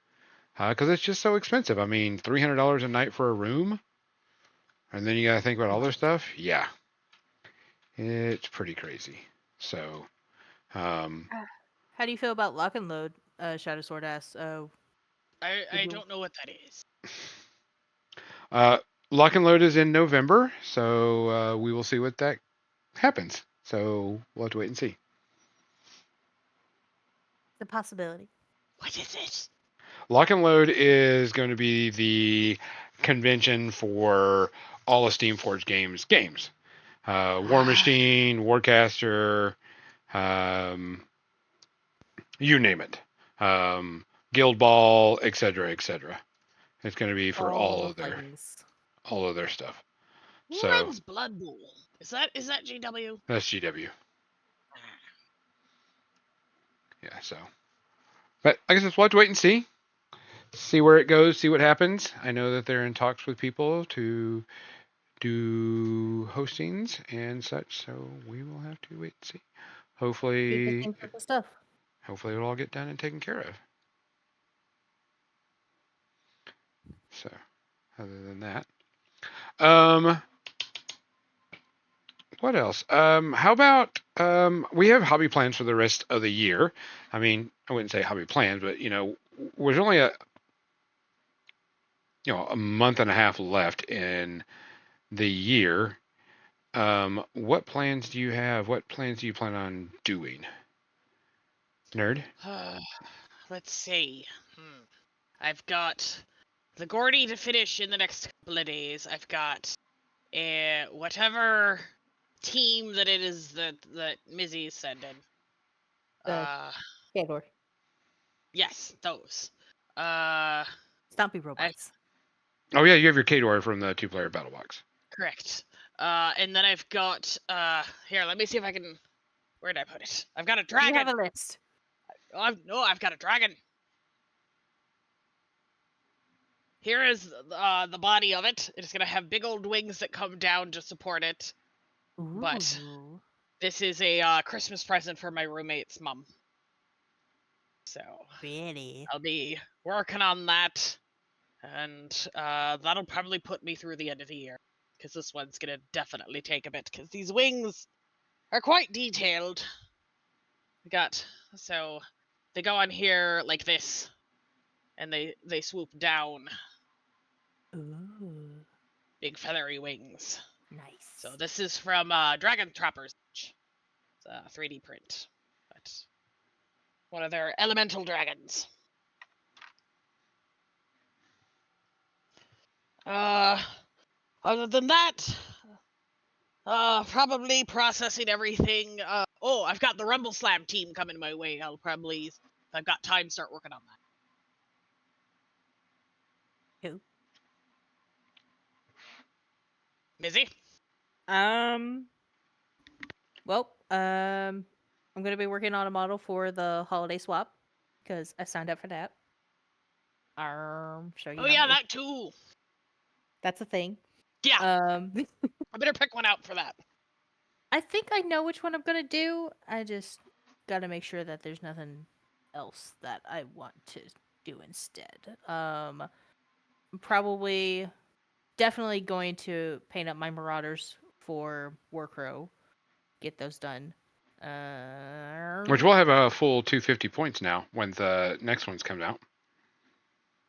Because it's just so expensive. I mean, $300 a night for a room, and then you got to think about all their stuff. Yeah, it's pretty crazy. So, um, How do you feel about Lock and Load? Shadow Sword asks. I don't know what that is. Lock and Load is in November, so we will see what that happens. So we'll have to wait and see. The possibility. What is it? Lock and Load is going to be the convention for all of Steamforged games. War Machine, Warcaster, you name it. Guild Ball, etc., etc. It's going to be for all of their stuff. Who So runs Blood Bowl? Is that GW? that's GW. Yeah. So, but I guess we'll have to wait and see where it goes, see what happens. I know that they're in talks with people to do hostings and such, so we will have to wait and see. Hopefully it'll all get done and taken care of. So, other than that, what else? How about we have hobby plans for the rest of the year. I mean, I wouldn't say hobby plans, but there's only a month and a half left in the year. What plans do you have? What plans do you plan on doing? Nerd? Let's see. I've got the Gordy to finish in the next couple of days. I've got whatever team that it is that Mizzy is sending. Gator. Yes, those. Stompy robots. Oh yeah, you have your Kador from the 2-player battle box. Correct. And then I've got here. Let me see if I can. Where did I put it? I've got a dragon. You have a list. I've got a dragon. Here is the body of it. It's gonna have big old wings that come down to support it. Ooh. But this is a Christmas present for my roommate's mom. So really, I'll be working on that, and that'll probably put me through the end of the year, because this one's gonna definitely take a bit, because these wings are quite detailed. So they go on here like this, and they swoop down. Ooh. Big feathery wings. Nice. So this is from Dragon Trappers. It's a 3D print, but one of their elemental dragons. Other than that, probably processing everything. I've got the Rumble Slam team coming my way. I'll probably, if I've got time, start working on that. Who? Mizzy? Well, I'm gonna be working on a model for the holiday swap because I signed up for that. So you Oh know, yeah, that too. That's a thing. Yeah. I better pick one out for that. I think I know which one I'm gonna do. I just gotta make sure that there's nothing else that I want to do instead. Probably, definitely going to paint up my Marauders for Warcrow. Get those done. Which we'll have a full 250 points now when the next one's coming out.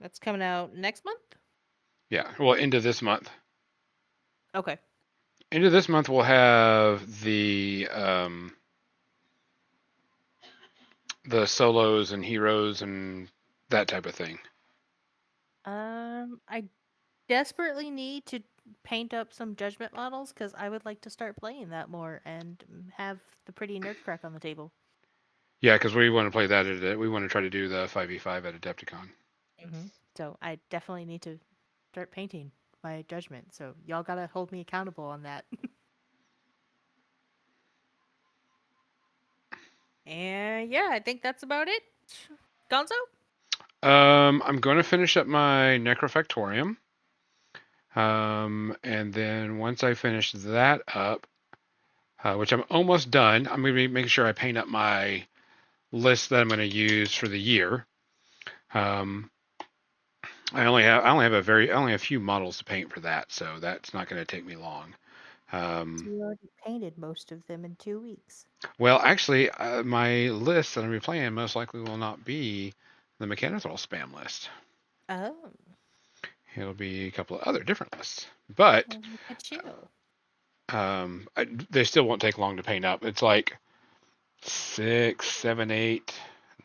That's coming out next month? Yeah, well, into this month. Okay. Into this month, we'll have the solos and heroes and that type of thing. I desperately need to paint up some Judgment models because I would like to start playing that more and have the pretty nerd crack on the table. Yeah, because we want to play that we want to try to do the 5v5 at Adepticon. Mm-hmm. So I definitely need to start painting my Judgment. So y'all gotta hold me accountable on that. And yeah, I think that's about it. Gonzo? I'm going to finish up my Necrofactorium. And then once I finish that up, which I'm almost done, I'm going to be making sure I paint up my list that I'm going to use for the year. I only have a few models to paint for that, so that's not going to take me long. You already painted most of them in 2 weeks. Well, actually, my list that I'm replaying most likely will not be the Mechanithrall spam list. Oh. It'll be a couple of other different lists, but chill. They still won't take long to paint up. It's like 6, 7, 8,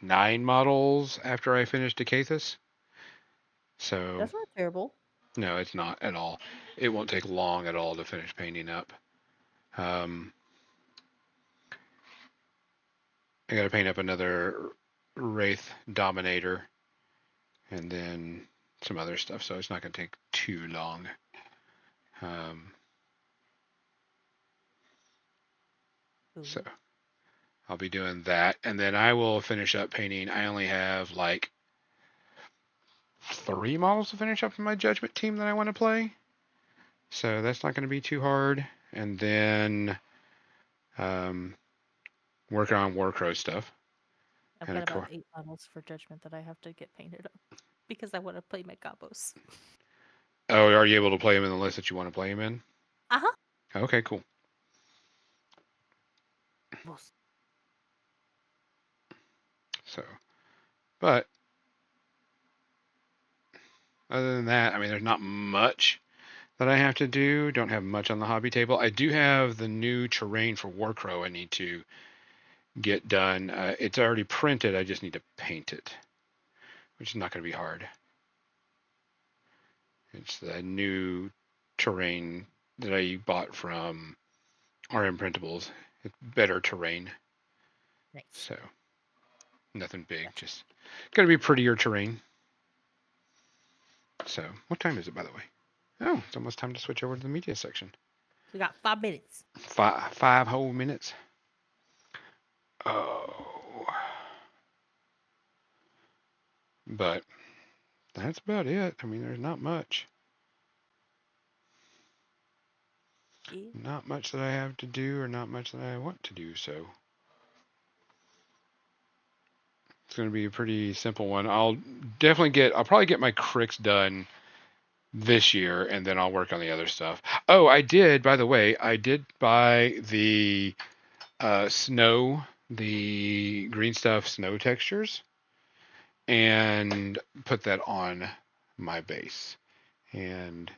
9 models after I finish Decathus. So that's not terrible. No, it's not at all. It won't take long at all to finish painting up. I got to paint up another Wraith Dominator and then some other stuff, so it's not going to take too long. So I'll be doing that, and then I will finish up painting. I only have like 3 models to finish up in my Judgment team that I want to play, so that's not going to be too hard. And then working on Warcrow stuff. I've got about 8 models for Judgment that I have to get painted up because I want to play my combos. Oh, are you able to play them in the list that you want to play them in? Uh-huh. Okay, cool. So, but other than that, I mean, there's not much that I have to do. Don't have much on the hobby table. I do have the new terrain for Warcrow I need to get done. It's already printed. I just need to paint it, which is not going to be hard. It's the new terrain that I bought from or imprintables. It's better terrain. Nice. So nothing big, just gonna be prettier terrain. So what time is it, by the way? Oh, it's almost time to switch over to the media section. We got 5 minutes. Five whole minutes. Oh, but that's about it. I mean, there's not much. Yeah. Not much that I have to do, or not much that I want to do. So it's going to be a pretty simple one. I'll probably get my cricks done this year, and then I'll work on the other stuff. Oh, I did, by the way, I did buy the the green stuff snow textures, and put that on my base. And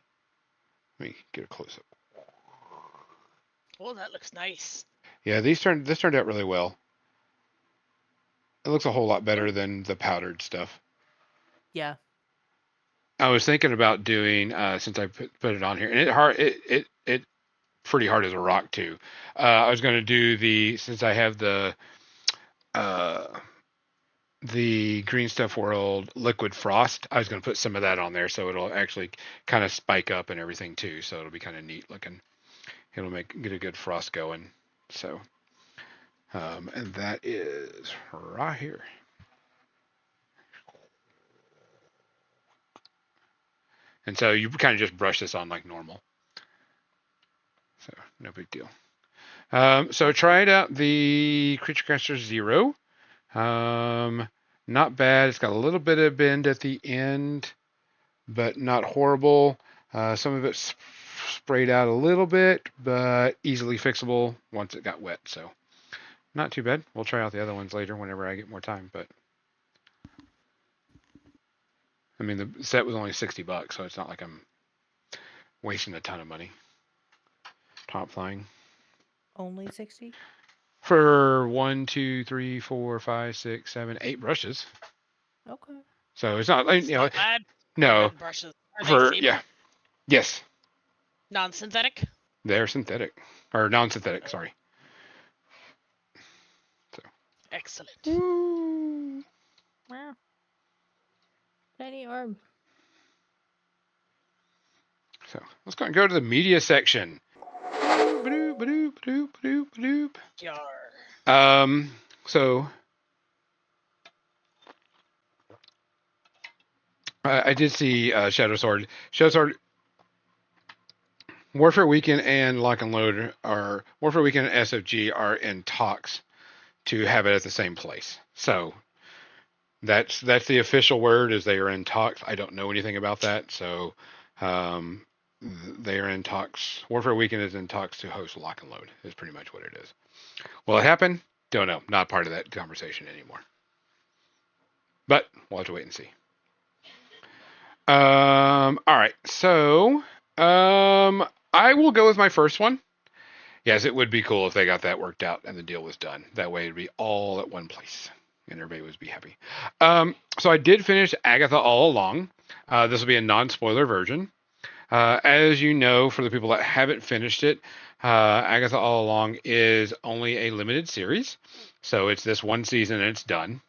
let me get a close up. Oh, that looks nice. Yeah, this turned out really well. It looks a whole lot better than the powdered stuff. Yeah. I was thinking about doing since I put it on here, and it pretty hard as a rock too. I was going to do since I have uh, the Green Stuff World Liquid Frost. I was going to put some of that on there, so it'll actually kind of spike up and everything too. So it'll be kind of neat looking. It'll get a good frost going. So, and that is right here. And so you kind of just brush this on like normal. So no big deal. So tried out the Creature Caster Zero. Not bad. It's got a little bit of bend at the end, but not horrible. Some of it sprayed out a little bit, but easily fixable once it got wet. So not too bad. We'll try out the other ones later whenever I get more time. But I mean, the set was only $60, so it's not like I'm wasting a ton of money. Top flying. Only 60? For 1, 2, 3, 4, 5, 6, 7, 8 brushes. Okay. So it's not like, It's not bad. No. Brushes. Are they yeah. Yes. Non-synthetic? They're synthetic. Or non-synthetic, sorry. So. Excellent. Woo. Wow. Tiny arm. So let's go and go to the media section. Yar. So I did see Shadow Sword. Warfare Weekend and Lock and Load Warfare Weekend and SFG are in talks to have it at the same place. So that's the official word, is they are in talks. I don't know anything about that, so they are in talks. Warfare Weekend is in talks to host Lock and Load, is pretty much what it is. Will it happen? Don't know. Not part of that conversation anymore. But we'll have to wait and see. All right. So I will go with my first one. Yes, it would be cool if they got that worked out and the deal was done. That way it'd be all at one place and everybody would be happy. So I did finish Agatha All Along. This will be a non-spoiler version. As you know, for the people that haven't finished it, Agatha All Along is only a limited series. So it's this one season and it's done.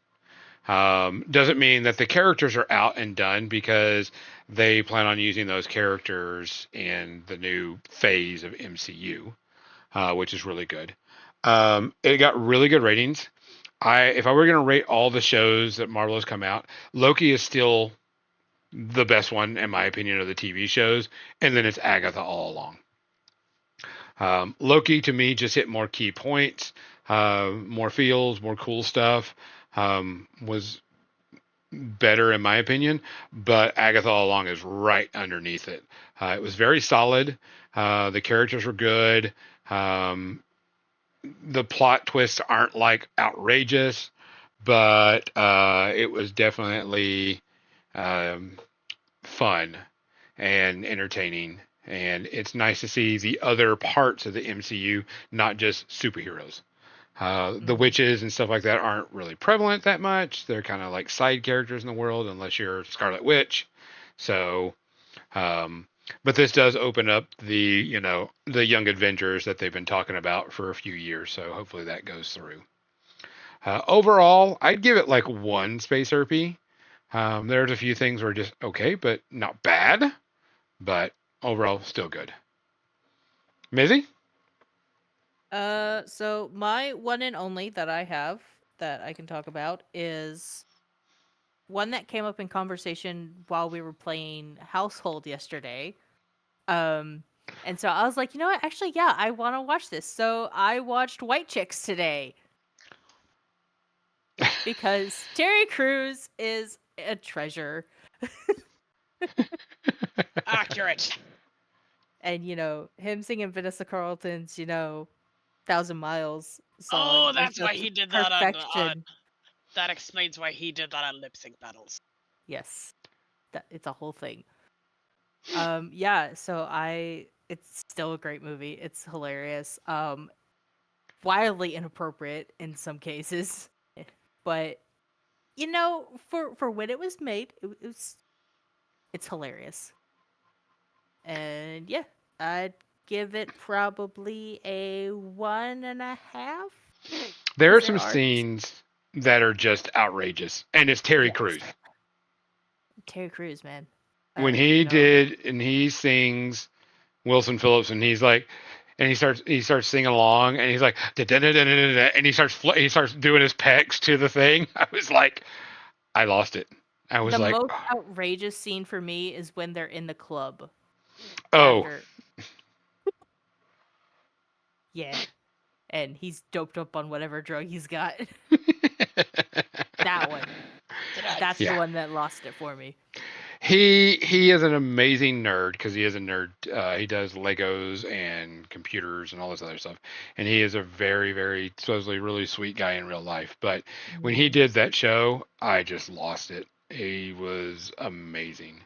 Doesn't mean that the characters are out and done, because they plan on using those characters in the new phase of MCU, which is really good. It got really good ratings. If I were going to rate all the shows that Marvel has come out, Loki is still the best one, in my opinion, of the TV shows, and then it's Agatha All Along. Loki, to me, just hit more key points, more feels, more cool stuff. Was better in my opinion, but Agatha All Along is right underneath it. It was very solid. The characters were good. The plot twists aren't like outrageous, but it was definitely fun and entertaining. And it's nice to see the other parts of the MCU, not just superheroes. The witches and stuff like that aren't really prevalent that much. They're kind of like side characters in the world, unless you're Scarlet Witch. So But this does open up the young adventures that they've been talking about for a few years. So hopefully that goes through. Overall, I'd give it like 1 space RP. There's a few things were just okay, but not bad. But overall, still good. Mizzy? So my one and only that I have that I can talk about is one that came up in conversation while we were playing Household yesterday. And so I was like, you know what? Actually, yeah, I want to watch this. So I watched White Chicks today because Terry Crews is a treasure. Accurate. And, him singing Vanessa Carlton's, 1,000 Miles song Oh, is that's why just he did that on. perfection. That explains why he did that on lip sync battles. Yes. It's a whole thing. Yeah, so it's still a great movie. It's hilarious. Wildly inappropriate in some cases. But for when it was made, it's hilarious. And yeah, I'd give it probably a 1.5. There are Because some scenes that are just outrageous, and it's Terry yes, Crews. Terry Crews, man. When he sings Wilson Phillips, and he's like, and he starts singing along, and he's like, and he starts doing his pecs to the thing. I was like, I lost it. I was the like, most outrageous scene for me is when they're in the club. oh, After, yeah, and he's doped up on whatever drug he's got. That one. That's the one that lost it for me. He is an amazing nerd because he is a nerd. He does Legos and computers and all this other stuff, and he is a very, very supposedly really sweet guy in real life. But when he did that show, I just lost it. He was amazing.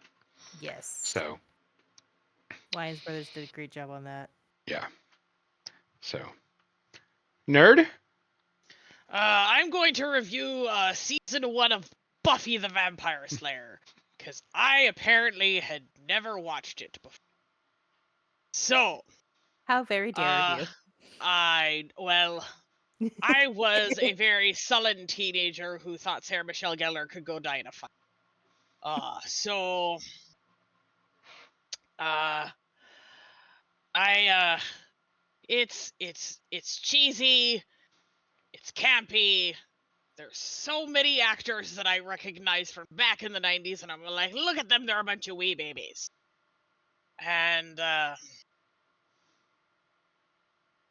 Yes. So Wayans Brothers did a great job on that. yeah. So nerd. I'm going to review season 1 of Buffy the Vampire Slayer because I apparently had never watched it before. So, how very dare you? I was a very sullen teenager who thought Sarah Michelle Gellar could go die in a fight. It's cheesy, it's campy. There's so many actors that I recognize from back in the 90s, and I'm like, look at them, they're a bunch of wee babies. And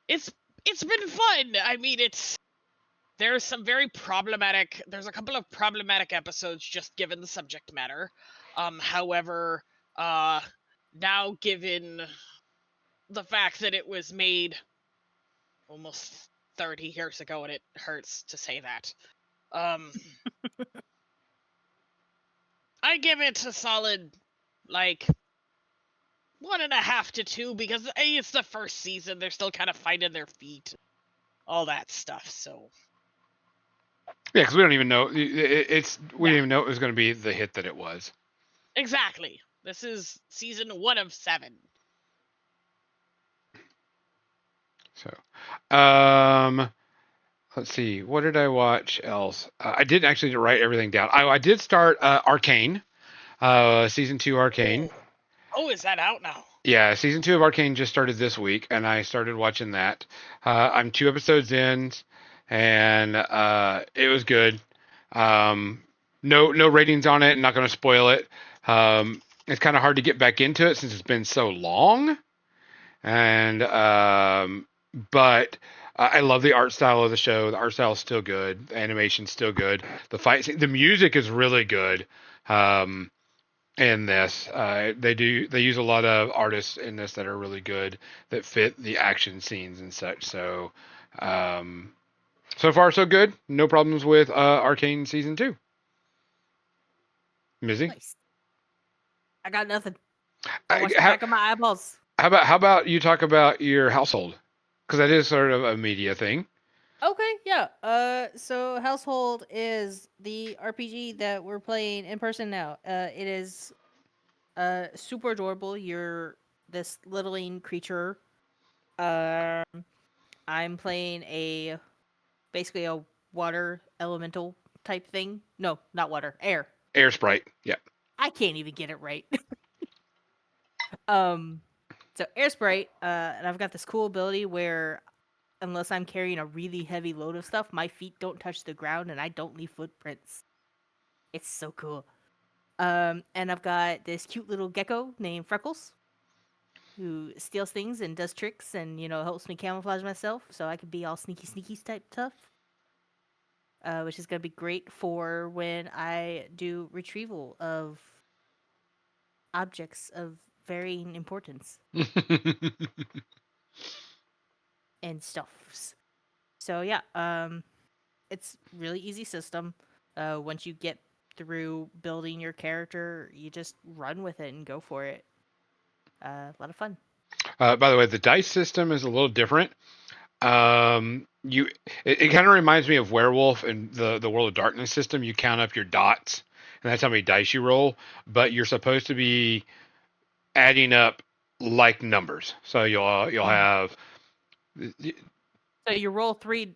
it's been fun. I mean, there's a couple of problematic episodes just given the subject matter. However, now given the fact that it was made almost 30 years ago, and it hurts to say that, I give it a solid, 1.5 to 2 because it's the first season. They're still kind of finding their feet, all that stuff. So yeah, because we don't even know we didn't even know it was going to be the hit that it was. Exactly. This is season 1 of 7. So, let's see. What did I watch else? I didn't actually write everything down. I did start Arcane, season 2 Arcane. Oh, is that out now? Yeah, season 2 of Arcane just started this week, and I started watching that. I'm 2 episodes in, and it was good. No ratings on it. Not going to spoil it. It's kind of hard to get back into it since it's been so long, and but I love the art style of the show. The art style is still good. The animation's still good. The music is really good. In this, they use a lot of artists in this that are really good that fit the action scenes and such. So, so far so good. No problems with Arcane season 2. Mizzy, Nice. I got nothing. I watched the back of my eyeballs. How about you talk about your household? Because that is sort of a media thing. Okay, yeah. So Household is the RPG that we're playing in person now. It is Super adorable. You're this littling creature. Um, I'm playing basically a water elemental type thing. No, not water, air. Air sprite. Yeah. I can't even get it right. um, so air sprite. And I've got this cool ability where unless I'm carrying a really heavy load of stuff, my feet don't touch the ground and I don't leave footprints. It's so cool. And I've got this cute little gecko named Freckles who steals things and does tricks and, helps me camouflage myself so I can be all sneaky type tough. Which is going to be great for when I do retrieval of objects of varying importance and stuffs. So yeah, it's really easy system. Once you get through building your character, you just run with it and go for it. A lot of fun. By the way, the dice system is a little different. It kind of reminds me of Werewolf and the World of Darkness system. You count up your dots, and that's how many dice you roll. But you're supposed to be adding up like numbers. So you'll have. So you roll three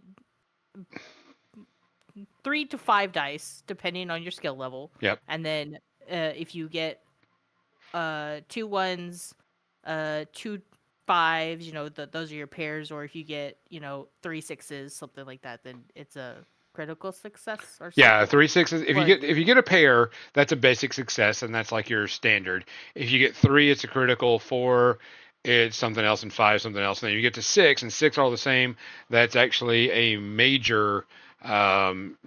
to five dice depending on your skill level. Yep. And then if you get 2 1s, 2 5s, those are your pairs. Or if you get 3 6s, something like that, then it's a critical success or something. Yeah, 3 6s. If you get a pair, that's a basic success, and that's like your standard. If you get 3, it's a critical. 4, it's something else, and 5, something else. And then you get to 6, and 6 are all the same. That's actually a major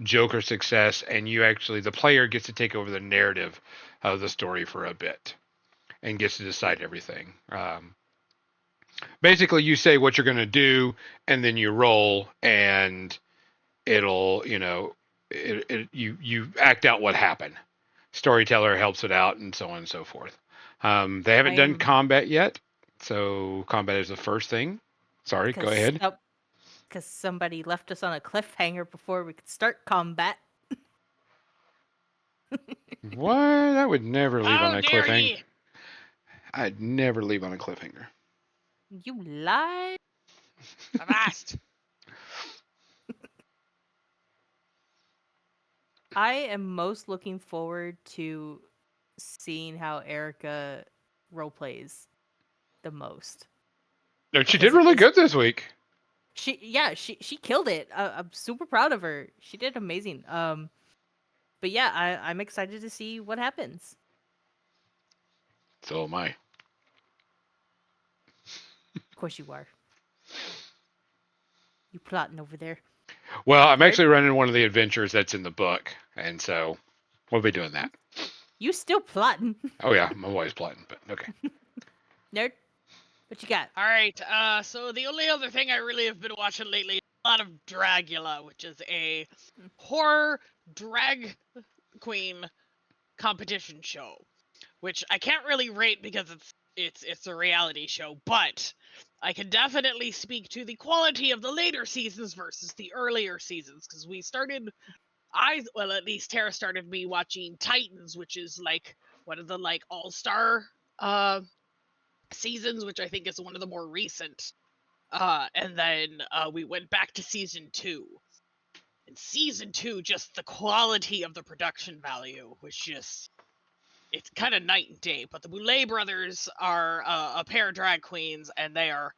Joker success, and the player gets to take over the narrative of the story for a bit, and gets to decide everything. Basically, you say what you're going to do, and then you roll, and it'll you act out what happened. Storyteller helps it out, and so on and so forth. They haven't done combat yet, so combat is the first thing. Sorry, go ahead. Because somebody left us on a cliffhanger before we could start combat. What? I would never leave on a cliffhanger. Ye? I'd never leave on a cliffhanger. You lie. I've asked. I am most looking forward to seeing how Erica roleplays the most. No, she did really good this week. She killed it. I'm super proud of her. She did amazing. But yeah, I'm excited to see what happens. So am I. Of course you are. You plotting over there. Well, I'm actually running one of the adventures that's in the book, and so we'll be doing that. You still plotting? Oh yeah, I'm always plotting, but okay. Nerd, what you got? All right. So the only other thing I really have been watching lately is a lot of Dragula, which is a horror drag queen competition show, which I can't really rate because it's a reality show, but I can definitely speak to the quality of the later seasons versus the earlier seasons, because we started, at least Tara started me watching Titans, which is like one of the like all-star seasons, which I think is one of the more recent. And then we went back to season 2. And season 2, just the quality of the production value was just, it's kind of night and day. But the Boulet brothers are a pair of drag queens, and they are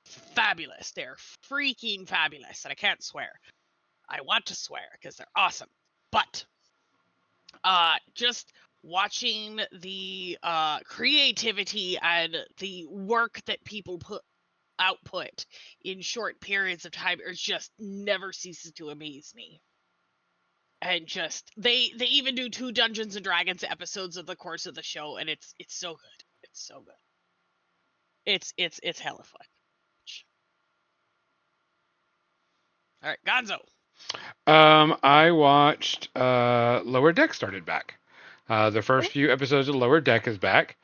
fabulous. They're freaking fabulous, and I can't swear. I want to swear because they're awesome. But just watching the creativity and the work that people output in short periods of time, it just never ceases to amaze me. And just they even do 2 Dungeons and Dragons episodes of the course of the show, and it's so good. It's so good. It's hella fun. All right, Gonzo. I watched Lower Deck started back. The first few episodes of Lower Deck is back.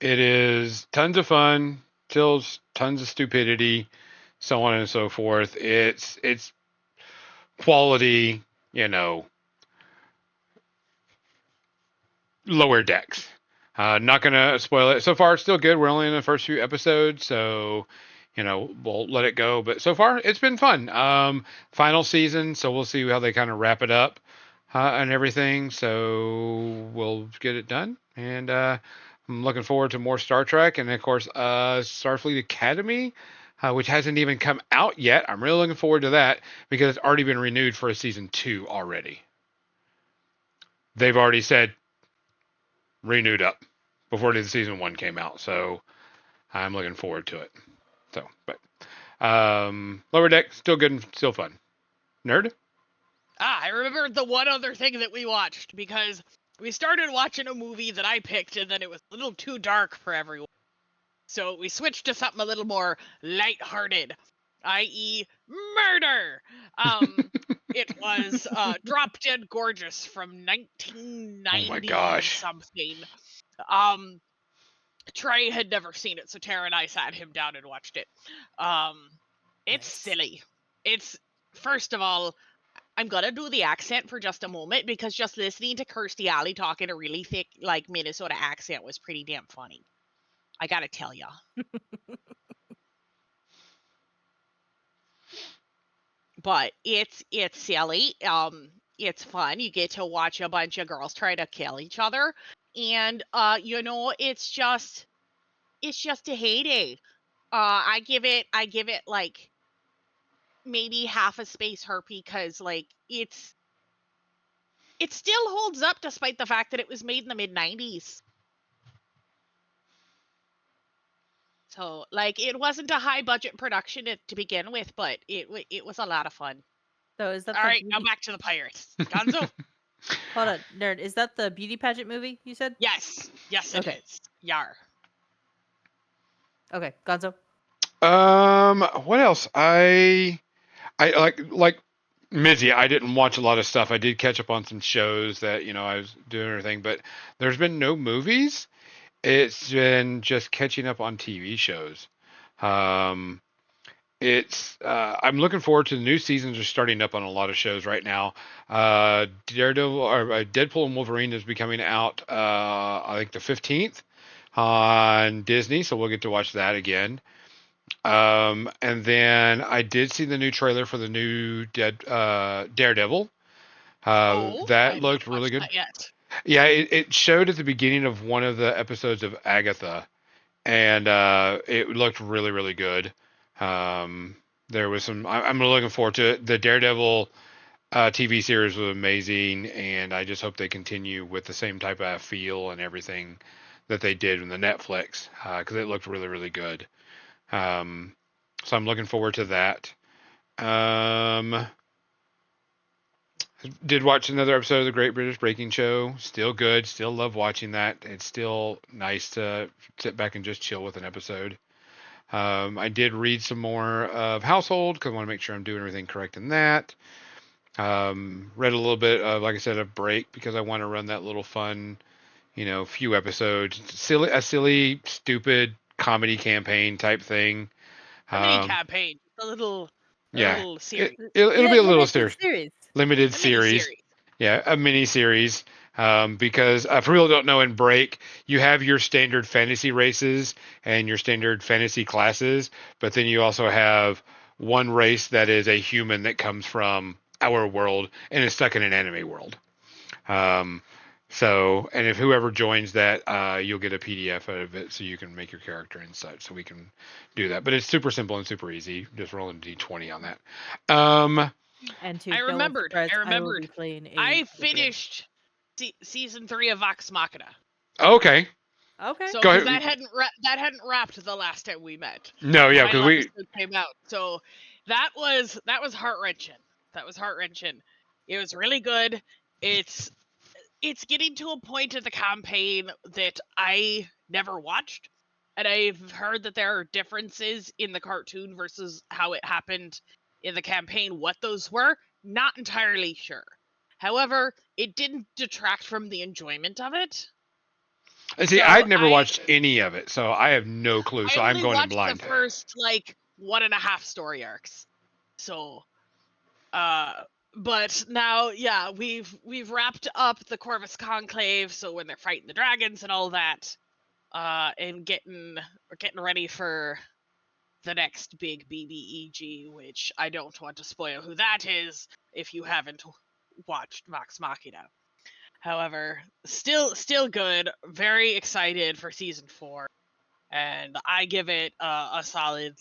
It is tons of fun, kills tons of stupidity, so on and so forth. It's quality, Lower Decks. Not gonna spoil it. So far, it's still good. We're only in the first few episodes, so we'll let it go. But so far, it's been fun. Final season, so we'll see how they kind of wrap it up and everything. So we'll get it done, and I'm looking forward to more Star Trek, and of course, Starfleet Academy. Which hasn't even come out yet. I'm really looking forward to that because it's already been renewed for a season 2 already. They've already said renewed up before the season 1 came out, so I'm looking forward to it. So, but Lower Deck still good and still fun. Nerd? I remember the one other thing that we watched because we started watching a movie that I picked and then it was a little too dark for everyone. So we switched to something a little more lighthearted, i.e. murder. It was Drop Dead Gorgeous from 1990 Oh my gosh. something. Trey had never seen it, so Tara and I sat him down and watched it. It's Nice. silly. It's, first of all, I'm gonna do the accent for just a moment because just listening to Kirstie Alley talk in a really thick, like, Minnesota accent was pretty damn funny. I gotta tell ya. But it's silly. It's fun. You get to watch a bunch of girls try to kill each other, and it's just a heyday. I give it like maybe half a space herpy because like it still holds up despite the fact that it was made in the mid-90s. So like it wasn't a high budget production to begin with, but it was a lot of fun. So is that All the right, now beauty... back to the pirates. Gonzo? Hold on, Nerd. Is that the beauty pageant movie you said? Yes it Okay. is. Yar. Okay, Gonzo. What else? I like Mizzy. I didn't watch a lot of stuff. I did catch up on some shows that I was doing everything, but there's been no movies. It's been just catching up on TV shows. Um, I'm looking forward to the new seasons are starting up on a lot of shows right now. Daredevil or Deadpool and Wolverine is becoming out. I think the 15th on Disney, so we'll get to watch that again. And then I did see the new trailer for the new Daredevil. That I've not looked really watched good. that yet. Yeah, it showed at the beginning of one of the episodes of Agatha, and it looked really, really good. Um, there was some. I'm looking forward to it. The Daredevil TV series was amazing, and I just hope they continue with the same type of feel and everything that they did in the Netflix because it looked really, really good. Um, so I'm looking forward to that. Um, did watch another episode of the Great British Baking Show. Still good. Still love watching that. It's still nice to sit back and just chill with an episode. I did read some more of Household because I want to make sure I'm doing everything correct in that. Read a little bit of, like I said, a break because I want to run that little fun, few episodes. A silly, stupid comedy campaign type thing. A mini Um, campaign. A little yeah, series. it'll Yeah, be a little limited series. limited A mini series. series. Yeah, a mini series. Because for people who don't know, in Break, you have your standard fantasy races and your standard fantasy classes, but then you also have one race that is a human that comes from our world and is stuck in an anime world. Um, and if whoever joins that, you'll get a PDF of it so you can make your character and such, so we can do that. But it's super simple and super easy. Just rolling D20 on that. And to I no one's remembered. surprise, I will be playing a... I finished season 3 of Vox Machina. Okay. Okay. So Go because ahead. that hadn't wrapped the last time we met. No, yeah, because Final we. episode came out. So that was heart wrenching. That was heart wrenching. It was really good. It's getting to a point in the campaign that I never watched, and I've heard that there are differences in the cartoon versus how it happened in the campaign. What those were, not entirely sure. However, it didn't detract from the enjoyment of it. See, So I'd never watched any of it, so I have no clue. So I I'm only going in watched the blind. first like 1.5 story arcs. So, But now, yeah, we've wrapped up the Corvus Conclave, so when they're fighting the dragons and all that, and we're getting ready for the next big BBEG, which I don't want to spoil who that is if you haven't watched Vox Machina. However, still good. Very excited for season 4, and I give it a solid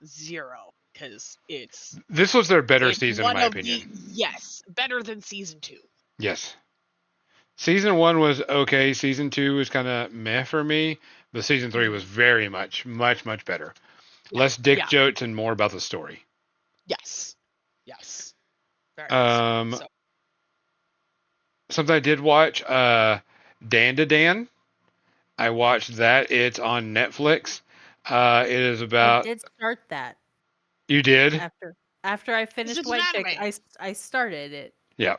0 because This was their better it's season, in one my of opinion. better than season 2. Yes. Season 1 was okay. Season 2 was kind of meh for me. But season 3 was very much better. Yeah, Less dick yeah, jokes and more about the story. yes, very much so. So Something I did watch, Dan to Dan. I watched that. It's on Netflix. It is I about. did start that You did? after I is finished it an White Chick. anime? I started it. Yeah.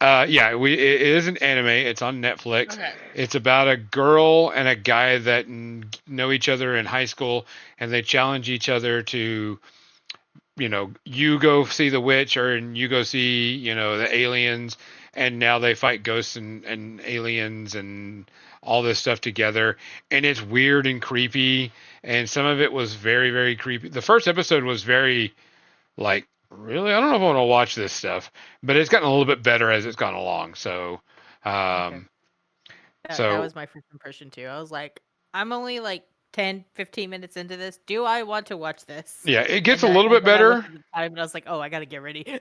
Yeah, it is an anime. It's on Netflix. Okay. It's about a girl and a guy that know each other in high school, and they challenge each other to, you go see the witch, or you go see, the aliens, and now they fight ghosts and aliens and all this stuff together, and it's weird and creepy, and some of it was very, very creepy. The first episode was very like, really, I don't know if I want to watch this stuff, but it's gotten a little bit better as it's gone along. So, Okay. That so was my first impression too. I was like, I'm only 10, 15 minutes into this. Do I want to watch this? yeah, it gets And a then, little bit I looked better. at the time and I was like, oh, I gotta get ready.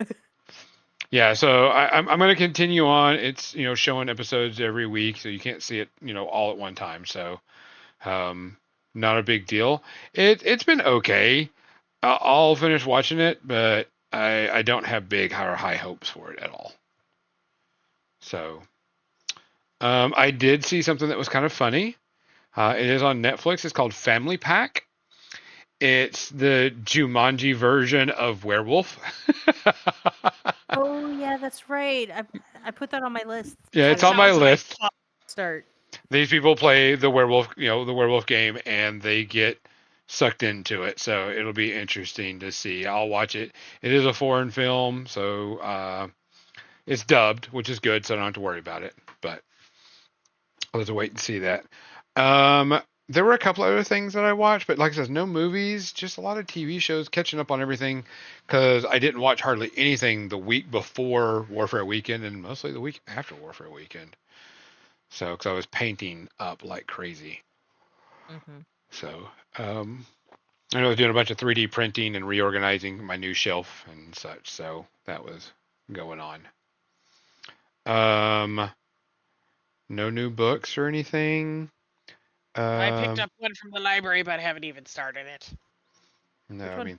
Yeah, so I'm going to continue on. It's showing episodes every week, so you can't see it all at one time. So, not a big deal. It's been okay. I'll finish watching it, but I don't have big or high hopes for it at all. So, I did see something that was kind of funny. It is on Netflix. It's called Family Pack. It's the Jumanji version of Werewolf. Oh yeah, that's right. I put that on my list. Yeah, That it's on my sounds like list. fun. Start. These people play the werewolf, the werewolf game, and they get sucked into it. So it'll be interesting to see. I'll watch it. It is a foreign film, so it's dubbed, which is good, so I don't have to worry about it. But I'll have to wait and see that. There were a couple other things that I watched, but like I said, no movies, just a lot of TV shows, catching up on everything, because I didn't watch hardly anything the week before Warfare Weekend and mostly the week after Warfare Weekend. So, because I was painting up like crazy. Mm-hmm. So, I was doing a bunch of 3D printing and reorganizing my new shelf and such. So that was going on. No new books or anything. I picked up one from the library, but I haven't even started it. No, Which I one? mean,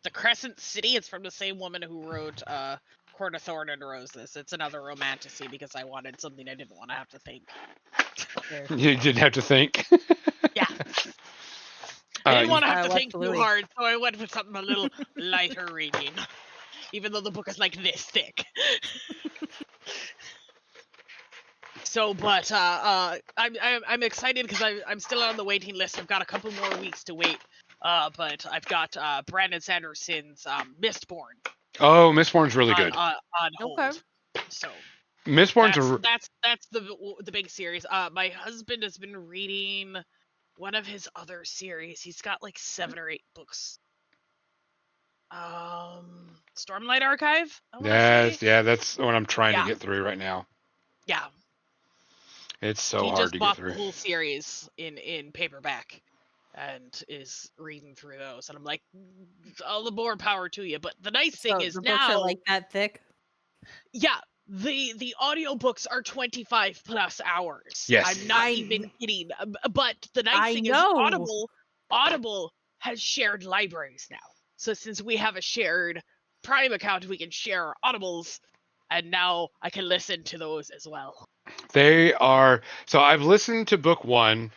The Crescent City. It's from the same woman who wrote Court of Thorn and Roses. It's another romantasy because I wanted something I didn't want to have to think. Fair. you didn't have to think. Yeah. I didn't want to I have to watched think too Louis. hard, so I went with something a little lighter reading. Even though the book is like this thick. So, but I'm excited because I'm still on the waiting list. I've got a couple more weeks to wait. But I've got Brandon Sanderson's Mistborn Oh, Mistborn's really good. on hold. Okay. So Mistborn's that's the big series. My husband has been reading one of his other series. He's got like 7 or 8 books. Stormlight Archive. I wanna say. that's what I'm trying Yeah. to get through right now. Yeah. It's so He hard just to get bought through. the whole series in paperback and is reading through those. And I'm like, all the more power to you. But the nice thing So is the books now, are like that thick. yeah, the audiobooks are 25 plus hours. Yes. I'm not even kidding. But the nice I thing know. is Audible has shared libraries now. So since we have a shared Prime account, we can share our Audibles. And now I can listen to those as well. They are. So I've listened to book 1.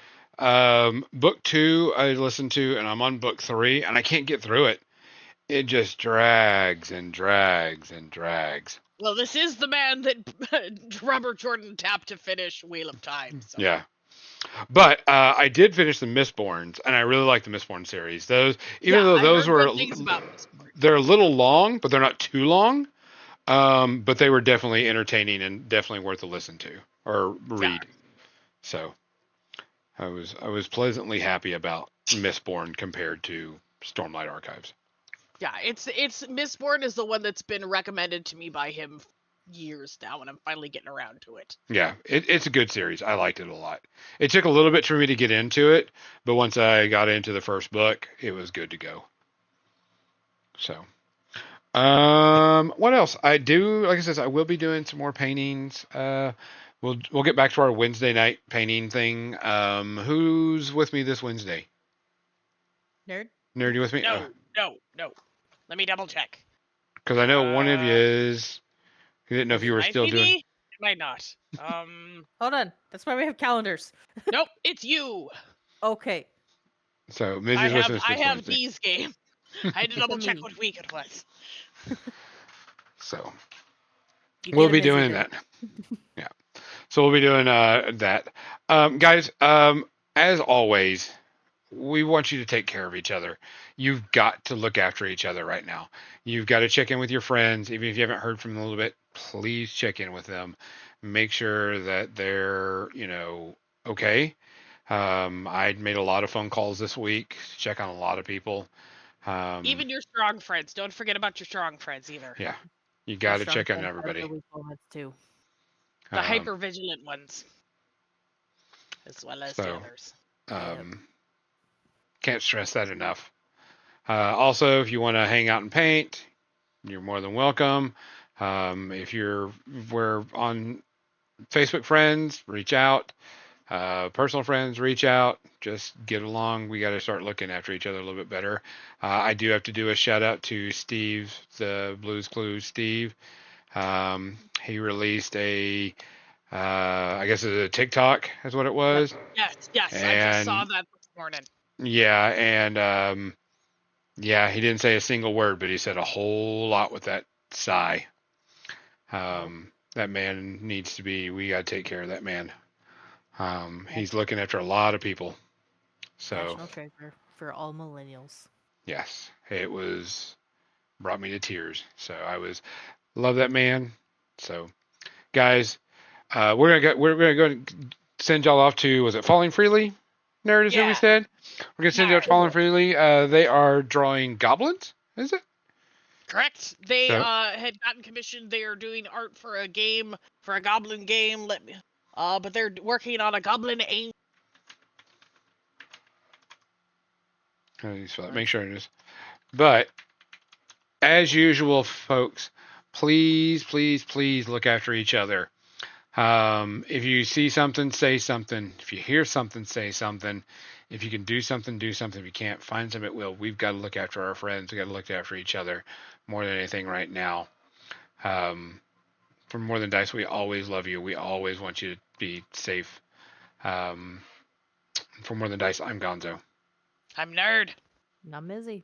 Book 2 I listened to, and I'm on book 3, and I can't get through it. It just drags and drags and drags. Well, this is the man that Robert Jordan tapped to finish Wheel of Time. So. Yeah. But I did finish the Mistborns, and I really like the Mistborn series. Those, even though I those heard were, good things about Mistborn. they're a little long, but they're not too long. But they were definitely entertaining and definitely worth a listen to or read. So I was pleasantly happy about Mistborn compared to Stormlight Archives. Yeah, it's Mistborn is the one that's been recommended to me by him years now, and I'm finally getting around to it. Yeah, it's a good series. I liked it a lot. It took a little bit for me to get into it, but once I got into the first book, it was good to go. So, what else? I do, like I said, I will be doing some more paintings. We'll get back to our Wednesday night painting thing. Who's with me this Wednesday? Nerd? Nerd, you with me? No. Let me double check. Because I know one of you is. You didn't know if you were still doing. It might not. Hold on. That's why we have calendars. Nope, it's you. Okay. So Mizzy's with us. I have D's game. I had to double check what week it was. So we'll be doing that. Yeah. So we'll be doing that. Guys, as always, we want you to take care of each other. You've got to look after each other right now. You've got to check in with your friends. Even if you haven't heard from them a little bit, please check in with them. Make sure that they're, okay. I made a lot of phone calls this week to check on a lot of people. Even your strong friends. Don't forget about your strong friends either. Yeah. You got to check on everybody. Too. The hyper vigilant ones, as well as the others. Can't stress that enough. Also, if you want to hang out and paint, you're more than welcome. If we're on Facebook friends, reach out. Personal friends, reach out. Just get along. We got to start looking after each other a little bit better. I do have to do a shout out to Steve, the Blues Clues Steve. He released I guess it's a TikTok is what it was. Yes. And, I just saw that this morning. Yeah, and he didn't say a single word, but he said a whole lot with that sigh. That man needs to be. We got to take care of that man. He's looking after a lot of people. So national treasure for all millennials. Yes, it brought me to tears. So love that man. So, guys, we're gonna go and send y'all off to, was it Falling Freely? Nerd is who we said. We're gonna send you out to Falling Freely. They are drawing goblins. Is it? Correct. They had gotten commissioned. They are doing art for a goblin game. But they're working on a goblin aim. Make sure it is. But as usual, folks, please look after each other. If you see something, say something. If you hear something, say something. If you can do something, do something. If you can't, find something at will. We've got to look after our friends. We've got to look after each other more than anything right now. For More Than Dice, we always love you. We always want you to be safe. For More Than Dice, I'm Gonzo. I'm Nerd. And I'm Mizzy.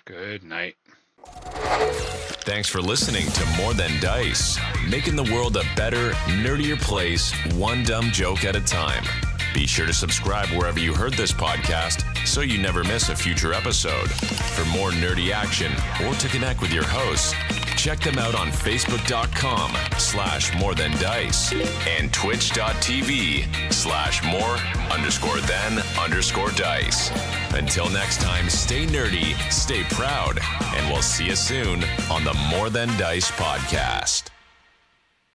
Good night. Thanks for listening to More Than Dice, making the world a better, nerdier place, one dumb joke at a time. Be sure to subscribe wherever you heard this podcast so you never miss a future episode. For more nerdy action or to connect with your hosts, check them out on Facebook.com/More Than Dice and Twitch.tv/more_than_dice. Until next time, stay nerdy, stay proud, and we'll see you soon on the More Than Dice podcast.